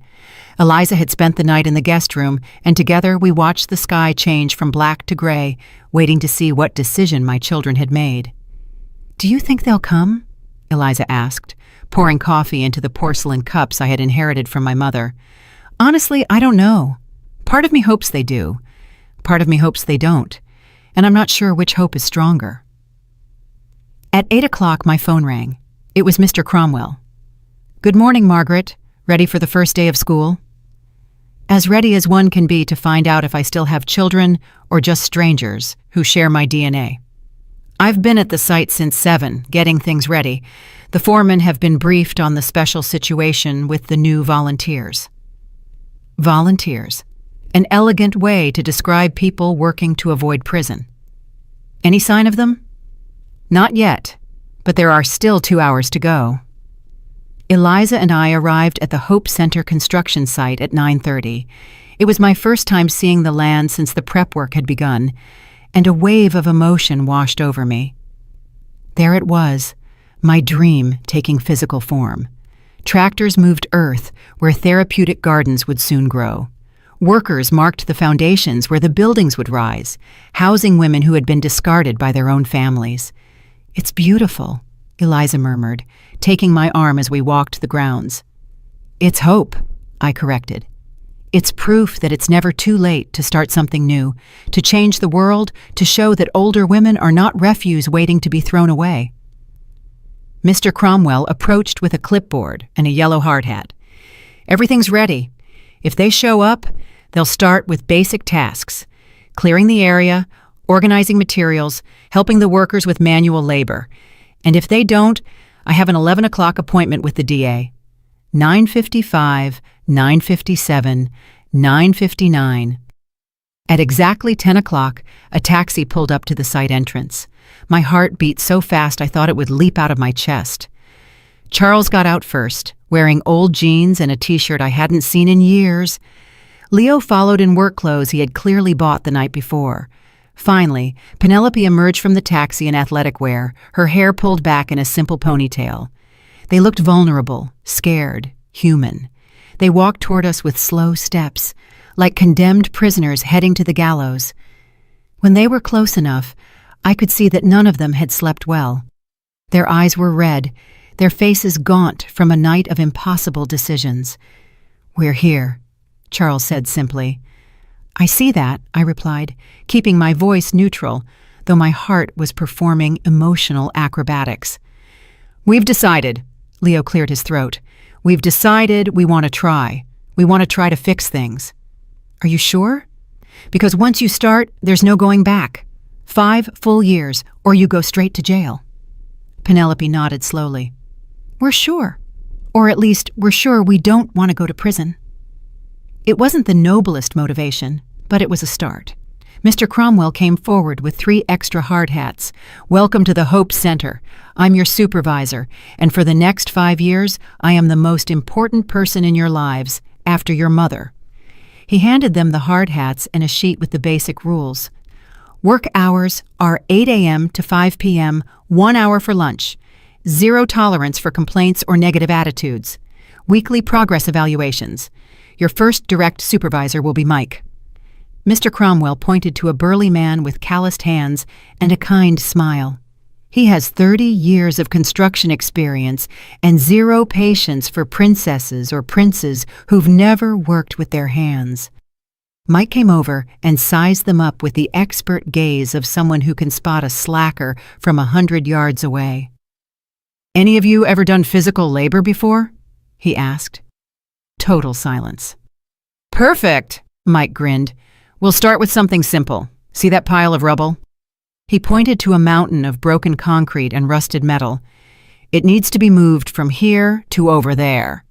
Eliza had spent the night in the guest room, and together we watched the sky change from black to gray, waiting to see what decision my children had made. "Do you think they'll come?" Eliza asked, pouring coffee into the porcelain cups I had inherited from my mother. "Honestly, I don't know. Part of me hopes they do. Part of me hopes they don't. And I'm not sure which hope is stronger." At 8 o'clock, my phone rang. It was Mr. Cromwell. "Good morning, Margaret. Ready for the first day of school?" As ready as one can be to find out if I still have children or just strangers who share my DNA. I've been at the site since 7, getting things ready. The foremen have been briefed on the special situation with the new volunteers. Volunteers. An elegant way to describe people working to avoid prison. Any sign of them? Not yet, but there are still 2 hours to go. Eliza and I arrived at the Hope Center construction site at 9:30. It was my first time seeing the land since the prep work had begun, and a wave of emotion washed over me. There it was, my dream taking physical form. Tractors moved earth where therapeutic gardens would soon grow. Workers marked the foundations where the buildings would rise, housing women who had been discarded by their own families. "It's beautiful," Eliza murmured, taking my arm as we walked the grounds. "It's hope," I corrected. "It's proof that it's never too late to start something new, to change the world, to show that older women are not refuse waiting to be thrown away." Mr. Cromwell approached with a clipboard and a yellow hard hat. "Everything's ready. If they show up, they'll start with basic tasks, clearing the area, organizing materials, helping the workers with manual labor. And if they don't, I have an 11 o'clock appointment with the DA. 9:55, 9:57, 9:59. At exactly 10 o'clock, a taxi pulled up to the site entrance. My heart beat so fast I thought it would leap out of my chest. Charles got out first, wearing old jeans and a t-shirt I hadn't seen in years. Leo followed in work clothes he had clearly bought the night before. Finally, Penelope emerged from the taxi in athletic wear, her hair pulled back in a simple ponytail. They looked vulnerable, scared, human. They walked toward us with slow steps, like condemned prisoners heading to the gallows. When they were close enough, I could see that none of them had slept well. Their eyes were red, their faces gaunt from a night of impossible decisions. "We're here," Charles said simply. "I see that," I replied, keeping my voice neutral, though my heart was performing emotional acrobatics. "We've decided," Leo cleared his throat. "We've decided we want to try. We want to try to fix things." "Are you sure?" "Because once you start, there's no going back. 5 full years, or you go straight to jail." Penelope nodded slowly. "We're sure. Or at least, we're sure we don't want to go to prison." It wasn't the noblest motivation, but it was a start. Mr. Cromwell came forward with 3 extra hard hats. "Welcome to the Hope Center. I'm your supervisor, and for the next 5 years, I am the most important person in your lives, after your mother." He handed them the hard hats and a sheet with the basic rules. Work hours are 8 a.m. to 5 p.m., 1 hour for lunch. 0 tolerance for complaints or negative attitudes. Weekly progress evaluations. Your first direct supervisor will be Mike. Mr. Cromwell pointed to a burly man with calloused hands and a kind smile. He has 30 years of construction experience and zero patience for princesses or princes who've never worked with their hands. Mike came over and sized them up with the expert gaze of someone who can spot a slacker from 100 yards away. "Any of you ever done physical labor before?" he asked. Total silence. "Perfect," Mike grinned. "We'll start with something simple. See that pile of rubble?" He pointed to a mountain of broken concrete and rusted metal. "It needs to be moved from here to over there."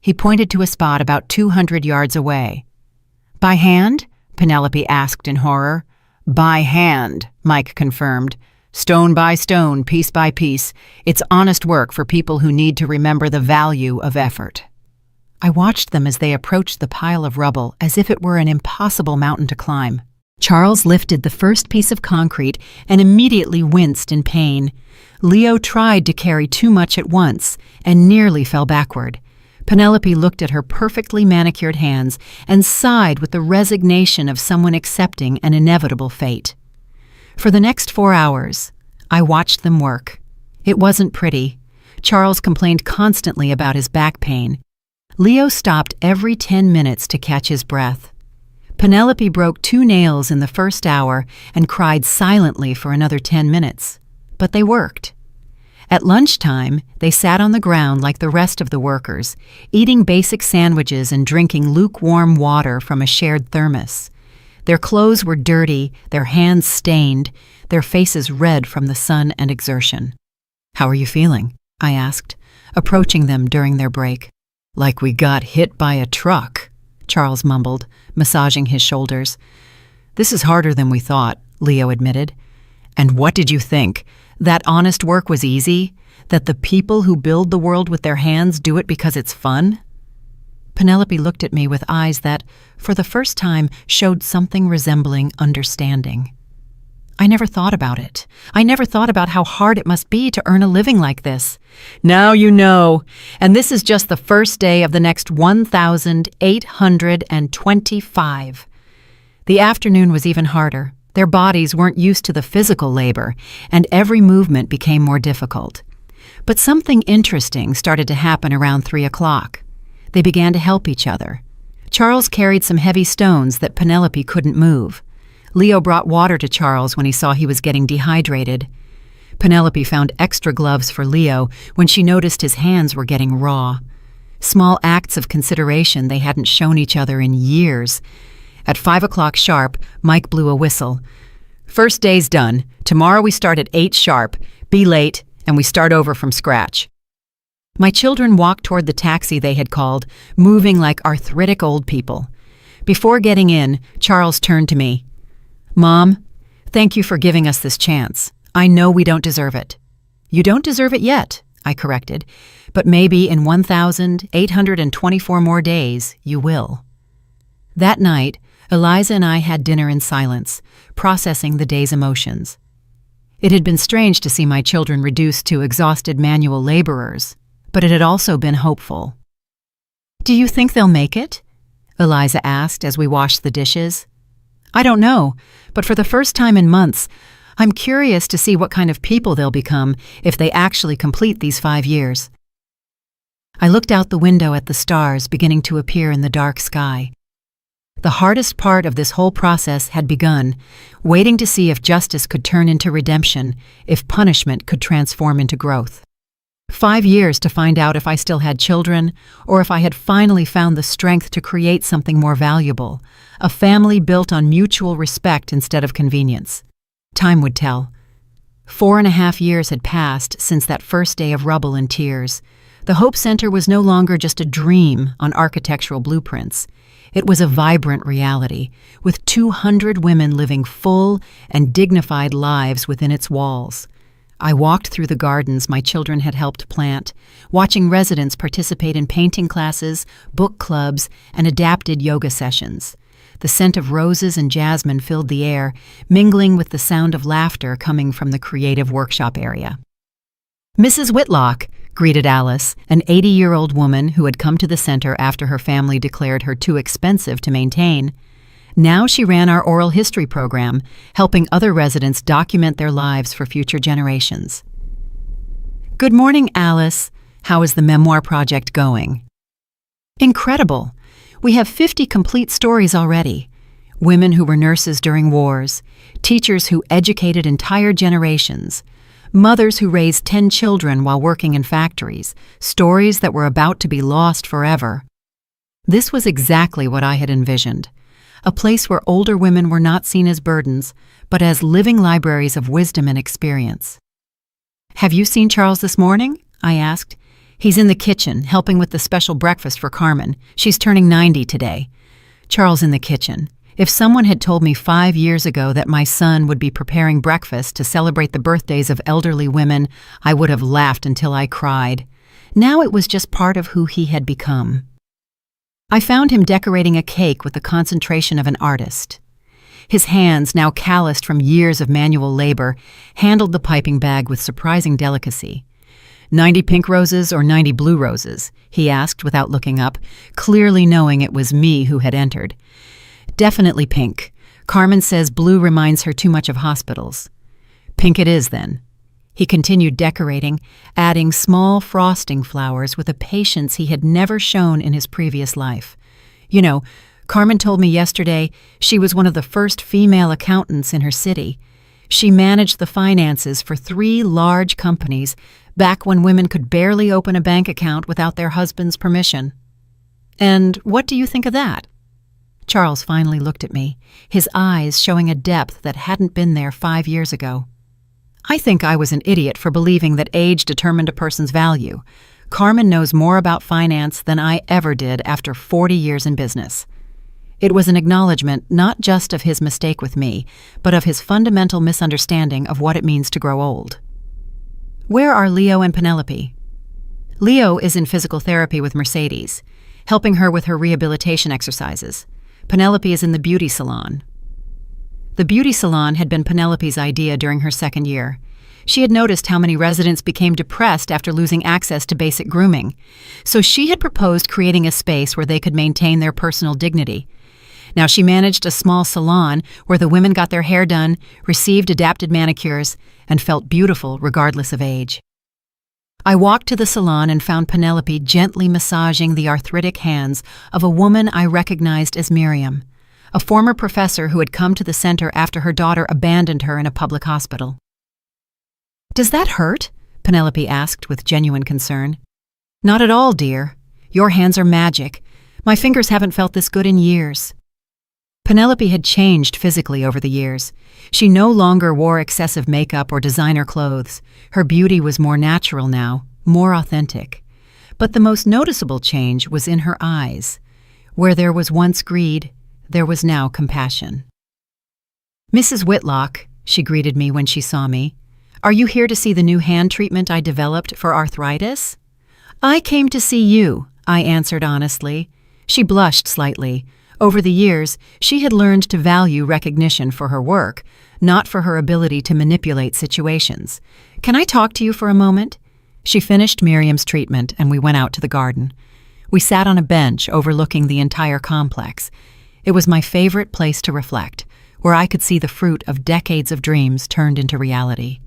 He pointed to a spot about 200 yards away. "By hand?" Penelope asked in horror. "By hand," Mike confirmed. "Stone by stone, piece by piece. It's honest work for people who need to remember the value of effort." I watched them as they approached the pile of rubble as if it were an impossible mountain to climb. Charles lifted the first piece of concrete and immediately winced in pain. Leo tried to carry too much at once and nearly fell backward. Penelope looked at her perfectly manicured hands and sighed with the resignation of someone accepting an inevitable fate. For the next 4 hours, I watched them work. It wasn't pretty. Charles complained constantly about his back pain. Leo stopped every 10 minutes to catch his breath. Penelope broke 2 nails in the first hour and cried silently for another 10 minutes. But they worked. At lunchtime, they sat on the ground like the rest of the workers, eating basic sandwiches and drinking lukewarm water from a shared thermos. Their clothes were dirty, their hands stained, their faces red from the sun and exertion. "How are you feeling?" I asked, approaching them during their break. "Like we got hit by a truck," Charles mumbled, massaging his shoulders. "This is harder than we thought," Leo admitted. "And what did you think? That honest work was easy? That the people who build the world with their hands do it because it's fun?" Penelope looked at me with eyes that, for the first time, showed something resembling understanding. "I never thought about it. I never thought about how hard it must be to earn a living like this." "Now you know. And this is just the first day of the next 1,825. The afternoon was even harder. Their bodies weren't used to the physical labor, and every movement became more difficult. But something interesting started to happen around 3 o'clock. They began to help each other. Charles carried some heavy stones that Penelope couldn't move. Leo brought water to Charles when he saw he was getting dehydrated. Penelope found extra gloves for Leo when she noticed his hands were getting raw. Small acts of consideration they hadn't shown each other in years. At 5 o'clock sharp, Mike blew a whistle. "First day's done. Tomorrow we start at 8 sharp. Be late, and we start over from scratch." My children walked toward the taxi they had called, moving like arthritic old people. Before getting in, Charles turned to me. "Mom, thank you for giving us this chance. I know we don't deserve it." "You don't deserve it yet," I corrected, "but maybe in 1,824 more days you will." That night, Eliza and I had dinner in silence, processing the day's emotions. It had been strange to see my children reduced to exhausted manual laborers, but it had also been hopeful. "Do you think they'll make it?" Eliza asked as we washed the dishes. "I don't know, but for the first time in months, I'm curious to see what kind of people they'll become if they actually complete these 5 years." I looked out the window at the stars beginning to appear in the dark sky. The hardest part of this whole process had begun, waiting to see if justice could turn into redemption, if punishment could transform into growth. 5 years to find out if I still had children, or if I had finally found the strength to create something more valuable, a family built on mutual respect instead of convenience. Time would tell. 4.5 years had passed since that first day of rubble and tears. The Hope Center was no longer just a dream on architectural blueprints. It was a vibrant reality, with 200 women living full and dignified lives within its walls. I walked through the gardens my children had helped plant, watching residents participate in painting classes, book clubs, and adapted yoga sessions. The scent of roses and jasmine filled the air, mingling with the sound of laughter coming from the creative workshop area. "Mrs. Whitlock," greeted Alice, an 80-year-old woman who had come to the center after her family declared her too expensive to maintain. Now she ran our oral history program, helping other residents document their lives for future generations. Good morning, Alice. How is the memoir project going? Incredible. We have 50 complete stories already. Women who were nurses during wars, teachers who educated entire generations, mothers who raised 10 children while working in factories, stories that were about to be lost forever. This was exactly what I had envisioned. A place where older women were not seen as burdens, but as living libraries of wisdom and experience. Have you seen Charles this morning? I asked. He's in the kitchen, helping with the special breakfast for Carmen. She's turning 90 today. Charles in the kitchen. If someone had told me 5 years ago that my son would be preparing breakfast to celebrate the birthdays of elderly women, I would have laughed until I cried. Now it was just part of who he had become. I found him decorating a cake with the concentration of an artist. His hands, now calloused from years of manual labor, handled the piping bag with surprising delicacy. 90 pink roses or 90 blue roses? He asked without looking up, clearly knowing it was me who had entered. Definitely pink. Carmen says blue reminds her too much of hospitals. Pink it is, then. He continued decorating, adding small frosting flowers with a patience he had never shown in his previous life. You know, Carmen told me yesterday she was one of the first female accountants in her city. She managed the finances for 3 large companies back when women could barely open a bank account without their husband's permission. And what do you think of that? Charles finally looked at me, his eyes showing a depth that hadn't been there 5 years ago. I think I was an idiot for believing that age determined a person's value. Carmen knows more about finance than I ever did after 40 years in business. It was an acknowledgement not just of his mistake with me, but of his fundamental misunderstanding of what it means to grow old. Where are Leo and Penelope? Leo is in physical therapy with Mercedes, helping her with her rehabilitation exercises. Penelope is in the beauty salon. The beauty salon had been Penelope's idea during her 2nd year. She had noticed how many residents became depressed after losing access to basic grooming, so she had proposed creating a space where they could maintain their personal dignity. Now she managed a small salon where the women got their hair done, received adapted manicures, and felt beautiful regardless of age. I walked to the salon and found Penelope gently massaging the arthritic hands of a woman I recognized as Miriam, a former professor who had come to the center after her daughter abandoned her in a public hospital. "Does that hurt?" Penelope asked with genuine concern. "Not at all, dear. Your hands are magic. My fingers haven't felt this good in years." Penelope had changed physically over the years. She no longer wore excessive makeup or designer clothes. Her beauty was more natural now, more authentic. But the most noticeable change was in her eyes. Where there was once greed, there was now compassion. "Mrs. Whitlock," she greeted me when she saw me, "are you here to see the new hand treatment I developed for arthritis?" "I came to see you," I answered honestly. She blushed slightly. Over the years, she had learned to value recognition for her work, not for her ability to manipulate situations. "Can I talk to you for a moment?" She finished Miriam's treatment and we went out to the garden. We sat on a bench overlooking the entire complex. It was my favorite place to reflect, where I could see the fruit of decades of dreams turned into reality.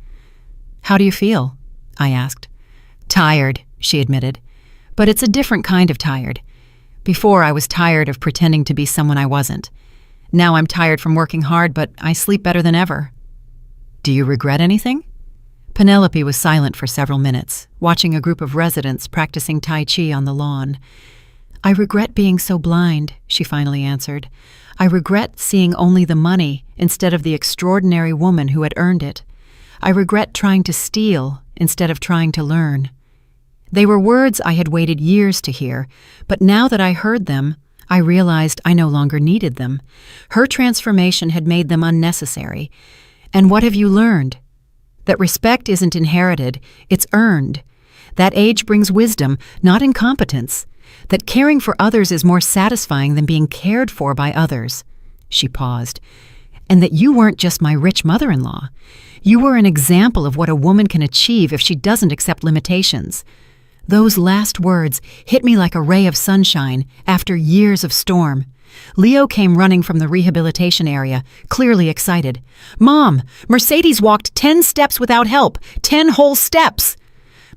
"How do you feel?" I asked. "Tired," she admitted. "But it's a different kind of tired. Before, I was tired of pretending to be someone I wasn't. Now I'm tired from working hard, but I sleep better than ever." "Do you regret anything?" Penelope was silent for several minutes, watching a group of residents practicing Tai Chi on the lawn. "I regret being so blind," she finally answered. "I regret seeing only the money instead of the extraordinary woman who had earned it. I regret trying to steal instead of trying to learn." They were words I had waited years to hear, but now that I heard them, I realized I no longer needed them. Her transformation had made them unnecessary. And what have you learned? That respect isn't inherited, it's earned. That age brings wisdom, not incompetence. That caring for others is more satisfying than being cared for by others. She paused. And that you weren't just my rich mother-in-law. You were an example of what a woman can achieve if she doesn't accept limitations. Those last words hit me like a ray of sunshine after years of storm. Leo came running from the rehabilitation area, clearly excited. "Mom, Mercedes walked 10 steps without help, 10 whole steps!"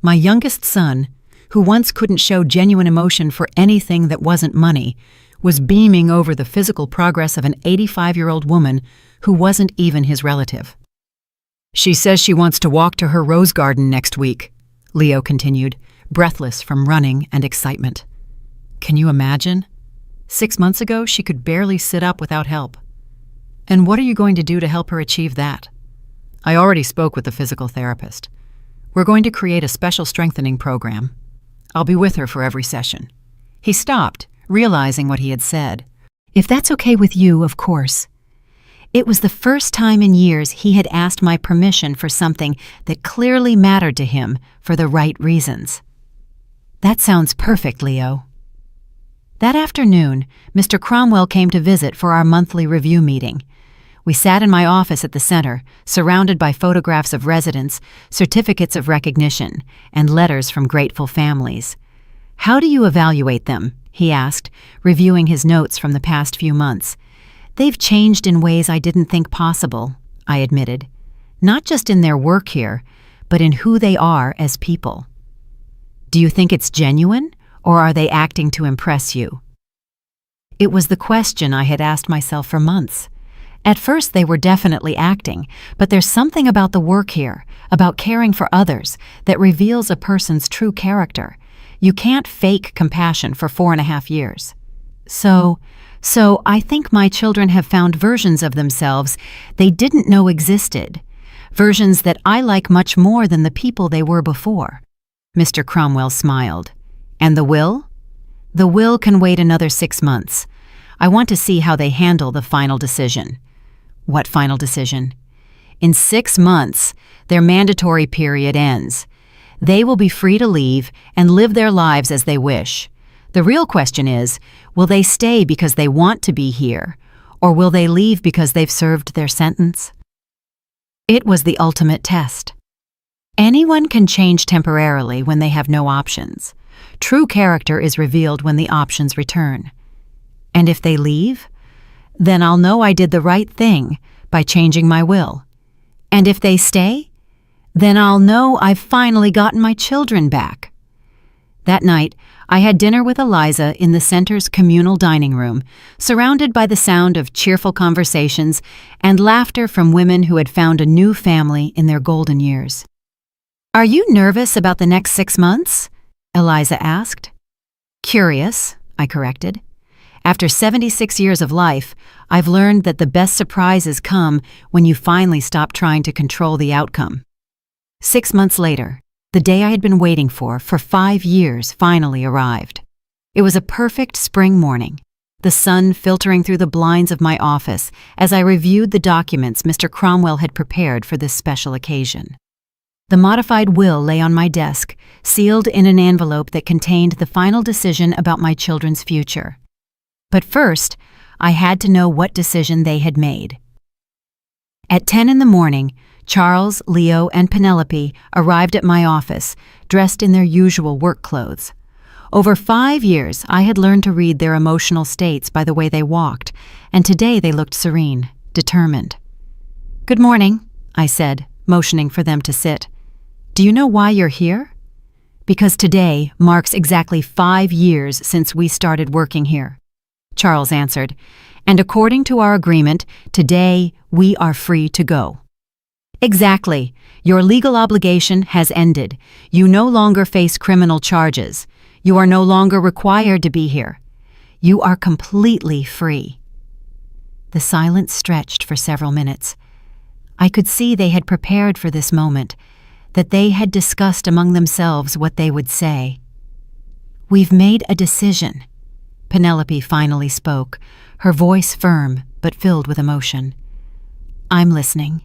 My youngest son, who once couldn't show genuine emotion for anything that wasn't money, was beaming over the physical progress of an 85-year-old woman who wasn't even his relative. "She says she wants to walk to her rose garden next week," Leo continued, breathless from running and excitement. Can you imagine? 6 months ago, she could barely sit up without help. And what are you going to do to help her achieve that? I already spoke with the physical therapist. We're going to create a special strengthening program. I'll be with her for every session. He stopped, realizing what he had said. If that's okay with you, of course. It was the first time in years he had asked my permission for something that clearly mattered to him for the right reasons. That sounds perfect, Leo. That afternoon, Mr. Cromwell came to visit for our monthly review meeting. We sat in my office at the center, surrounded by photographs of residents, certificates of recognition, and letters from grateful families. "How do you evaluate them?" he asked, reviewing his notes from the past few months. "They've changed in ways I didn't think possible," I admitted. "Not just in their work here, but in who they are as people." "Do you think it's genuine, or are they acting to impress you?" It was the question I had asked myself for months. At first they were definitely acting, but there's something about the work here, about caring for others, that reveals a person's true character. You can't fake compassion for 4.5 years. So I think my children have found versions of themselves they didn't know existed, versions that I like much more than the people they were before. Mr. Cromwell smiled. "And the will?" "The will can wait another 6 months. I want to see how they handle the final decision." "What final decision?" "In 6 months, their mandatory period ends. They will be free to leave and live their lives as they wish. The real question is, will they stay because they want to be here, or will they leave because they've served their sentence?" It was the ultimate test. Anyone can change temporarily when they have no options. True character is revealed when the options return. And if they leave, then I'll know I did the right thing by changing my will. And if they stay, then I'll know I've finally gotten my children back. That night, I had dinner with Eliza in the center's communal dining room, surrounded by the sound of cheerful conversations and laughter from women who had found a new family in their golden years. "Are you nervous about the next 6 months?" Eliza asked. "Curious," I corrected. After 76 years of life, I've learned that the best surprises come when you finally stop trying to control the outcome. 6 months later, the day I had been waiting for 5 years finally arrived. It was a perfect spring morning, the sun filtering through the blinds of my office as I reviewed the documents Mr. Cromwell had prepared for this special occasion. The modified will lay on my desk, sealed in an envelope that contained the final decision about my children's future. But first, I had to know what decision they had made. At 10 in the morning, Charles, Leo, and Penelope arrived at my office, dressed in their usual work clothes. Over 5 years, I had learned to read their emotional states by the way they walked, and today they looked serene, determined. "Good morning," I said, motioning for them to sit. "Do you know why you're here?" "Because today marks exactly 5 years since we started working here," Charles answered, "and according to our agreement, today we are free to go." "Exactly. Your legal obligation has ended. You no longer face criminal charges. You are no longer required to be here. You are completely free." The silence stretched for several minutes. I could see they had prepared for this moment, that they had discussed among themselves what they would say. "We've made a decision," Penelope finally spoke, her voice firm but filled with emotion. "I'm listening."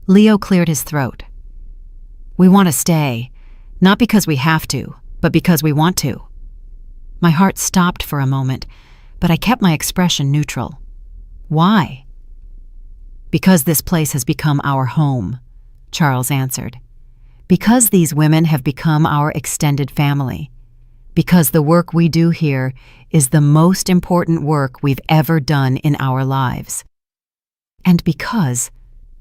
Leo cleared his throat. "We want to stay, not because we have to, but because we want to." My heart stopped for a moment, but I kept my expression neutral. "Why?" "Because this place has become our home," Charles answered. Because these women have become our extended family. Because the work we do here is the most important work we've ever done in our lives. And because,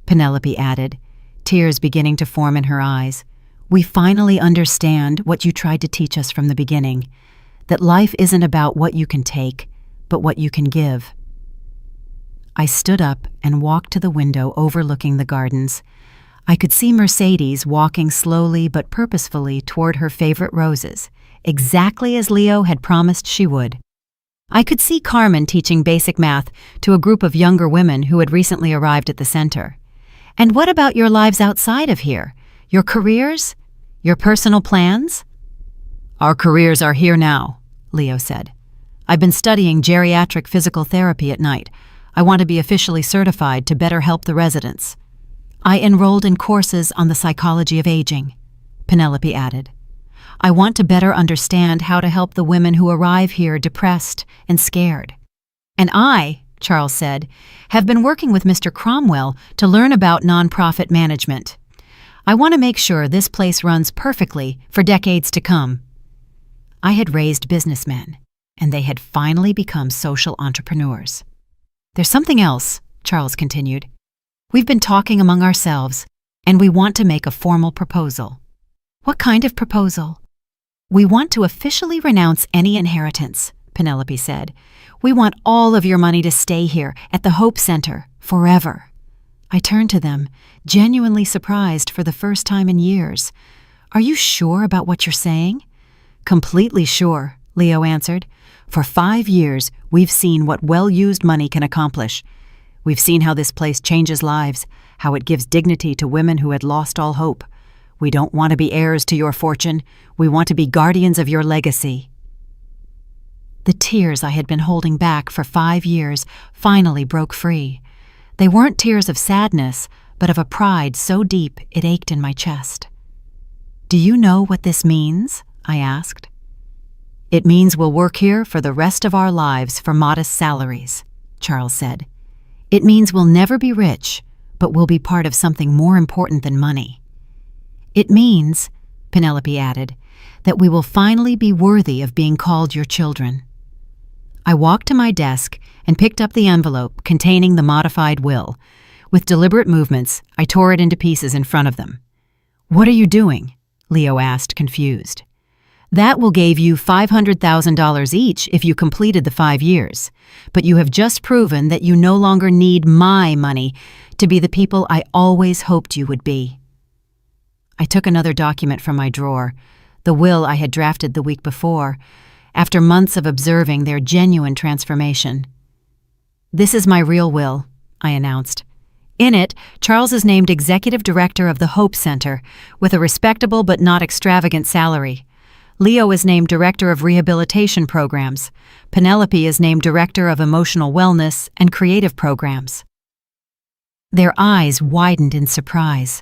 Penelope added, tears beginning to form in her eyes, we finally understand what you tried to teach us from the beginning, that life isn't about what you can take, but what you can give. I stood up and walked to the window overlooking the gardens. I could see Mercedes walking slowly but purposefully toward her favorite roses, exactly as Leo had promised she would. I could see Carmen teaching basic math to a group of younger women who had recently arrived at the center. And what about your lives outside of here? Your careers? Your personal plans? Our careers are here now, Leo said. I've been studying geriatric physical therapy at night. I want to be officially certified to better help the residents. I enrolled in courses on the psychology of aging, Penelope added. I want to better understand how to help the women who arrive here depressed and scared. And I, Charles said, have been working with Mr. Cromwell to learn about nonprofit management. I want to make sure this place runs perfectly for decades to come. I had raised businessmen, and they had finally become social entrepreneurs. There's something else, Charles continued. We've been talking among ourselves, and we want to make a formal proposal. What kind of proposal? We want to officially renounce any inheritance, Penelope said. We want all of your money to stay here at the Hope Center forever. I turned to them, genuinely surprised for the first time in years. Are you sure about what you're saying? Completely sure, Leo answered. For 5 years, we've seen what well-used money can accomplish. We've seen how this place changes lives, how it gives dignity to women who had lost all hope. We don't want to be heirs to your fortune. We want to be guardians of your legacy. The tears I had been holding back for 5 years finally broke free. They weren't tears of sadness, but of a pride so deep it ached in my chest. Do you know what this means? I asked. It means we'll work here for the rest of our lives for modest salaries, Charles said. It means we'll never be rich, but we'll be part of something more important than money. It means, Penelope added, that we will finally be worthy of being called your children. I walked to my desk and picked up the envelope containing the modified will. With deliberate movements, I tore it into pieces in front of them. What are you doing? Leo asked, confused. That will give you $500,000 each if you completed the 5 years, but you have just proven that you no longer need my money to be the people I always hoped you would be. I took another document from my drawer, the will I had drafted the week before, after months of observing their genuine transformation. This is my real will, I announced. In it, Charles is named Executive Director of the Hope Center, with a respectable but not extravagant salary. Leo is named Director of Rehabilitation Programs. Penelope is named Director of Emotional Wellness and Creative Programs. Their eyes widened in surprise.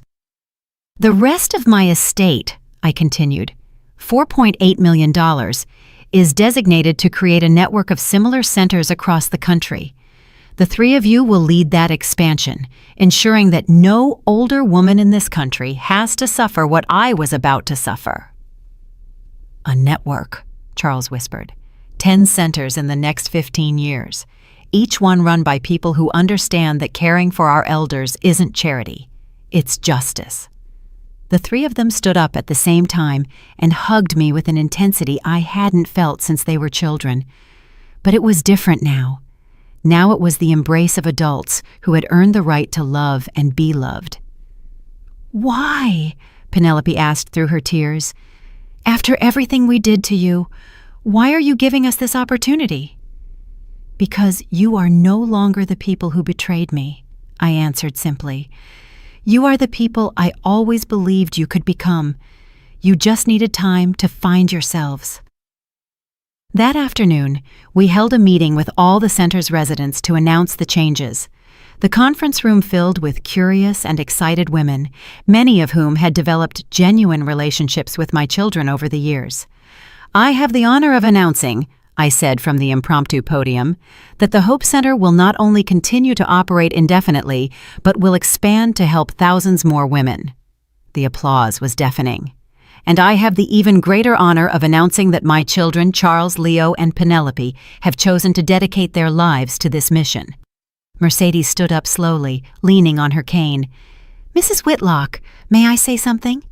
The rest of my estate, I continued, $4.8 million, is designated to create a network of similar centers across the country. The 3 of you will lead that expansion, ensuring that no older woman in this country has to suffer what I was about to suffer. A network, Charles whispered. 10 centers in the next 15 years, each one run by people who understand that caring for our elders isn't charity, it's justice. The 3 of them stood up at the same time and hugged me with an intensity I hadn't felt since they were children. But it was different now. Now it was the embrace of adults who had earned the right to love and be loved. Why? Penelope asked through her tears. After everything we did to you, why are you giving us this opportunity? Because you are no longer the people who betrayed me, I answered simply. You are the people I always believed you could become. You just needed time to find yourselves. That afternoon, we held a meeting with all the center's residents to announce the changes. The conference room filled with curious and excited women, many of whom had developed genuine relationships with my children over the years. I have the honor of announcing, I said from the impromptu podium, that the Hope Center will not only continue to operate indefinitely, but will expand to help thousands more women. The applause was deafening. "And I have the even greater honor of announcing that my children, Charles, Leo, and Penelope, have chosen to dedicate their lives to this mission." Mercedes stood up slowly, leaning on her cane. "Mrs. Whitlock, may I say something?"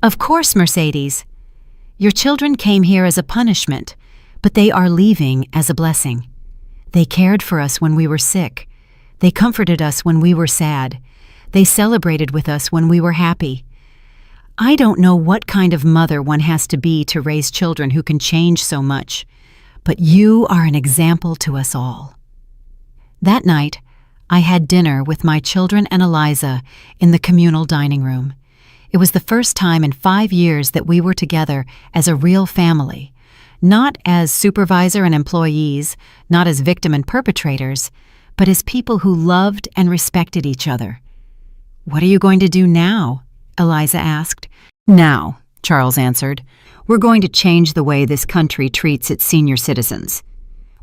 "Of course, Mercedes." "Your children came here as a punishment, but they are leaving as a blessing. They cared for us when we were sick. They comforted us when we were sad. They celebrated with us when we were happy. I don't know what kind of mother one has to be to raise children who can change so much, but you are an example to us all." That night, I had dinner with my children and Eliza in the communal dining room. It was the first time in 5 years that we were together as a real family, not as supervisor and employees, not as victim and perpetrators, but as people who loved and respected each other. "What are you going to do now?" Eliza asked. "Now," Charles answered, "we're going to change the way this country treats its senior citizens.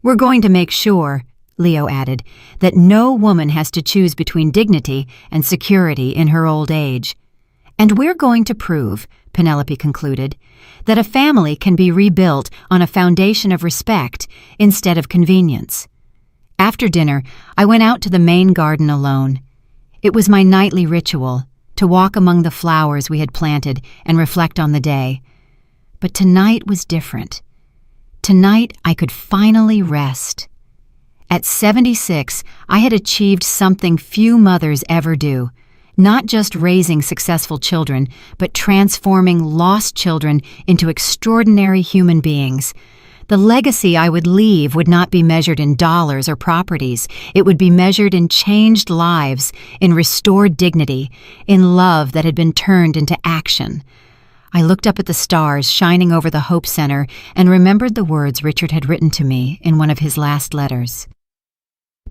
We're going to make sure," Leo added, "that no woman has to choose between dignity and security in her old age. And we're going to prove," Penelope concluded, "that a family can be rebuilt on a foundation of respect instead of convenience." After dinner, I went out to the main garden alone. It was my nightly ritual, to walk among the flowers we had planted and reflect on the day. But tonight was different. Tonight I could finally rest. At 76, I had achieved something few mothers ever do, not just raising successful children, but transforming lost children into extraordinary human beings. The legacy I would leave would not be measured in dollars or properties. It would be measured in changed lives, in restored dignity, in love that had been turned into action. I looked up at the stars shining over the Hope Center and remembered the words Richard had written to me in one of his last letters.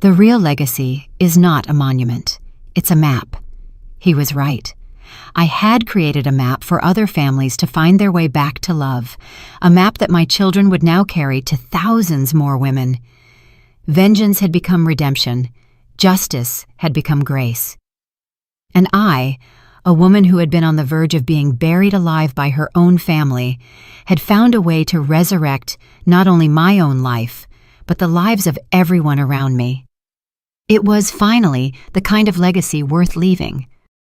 "The real legacy is not a monument. It's a map." He was right. I had created a map for other families to find their way back to love, a map that my children would now carry to thousands more women. Vengeance had become redemption. Justice had become grace. And I, a woman who had been on the verge of being buried alive by her own family, had found a way to resurrect not only my own life, but the lives of everyone around me. It was, finally, the kind of legacy worth leaving,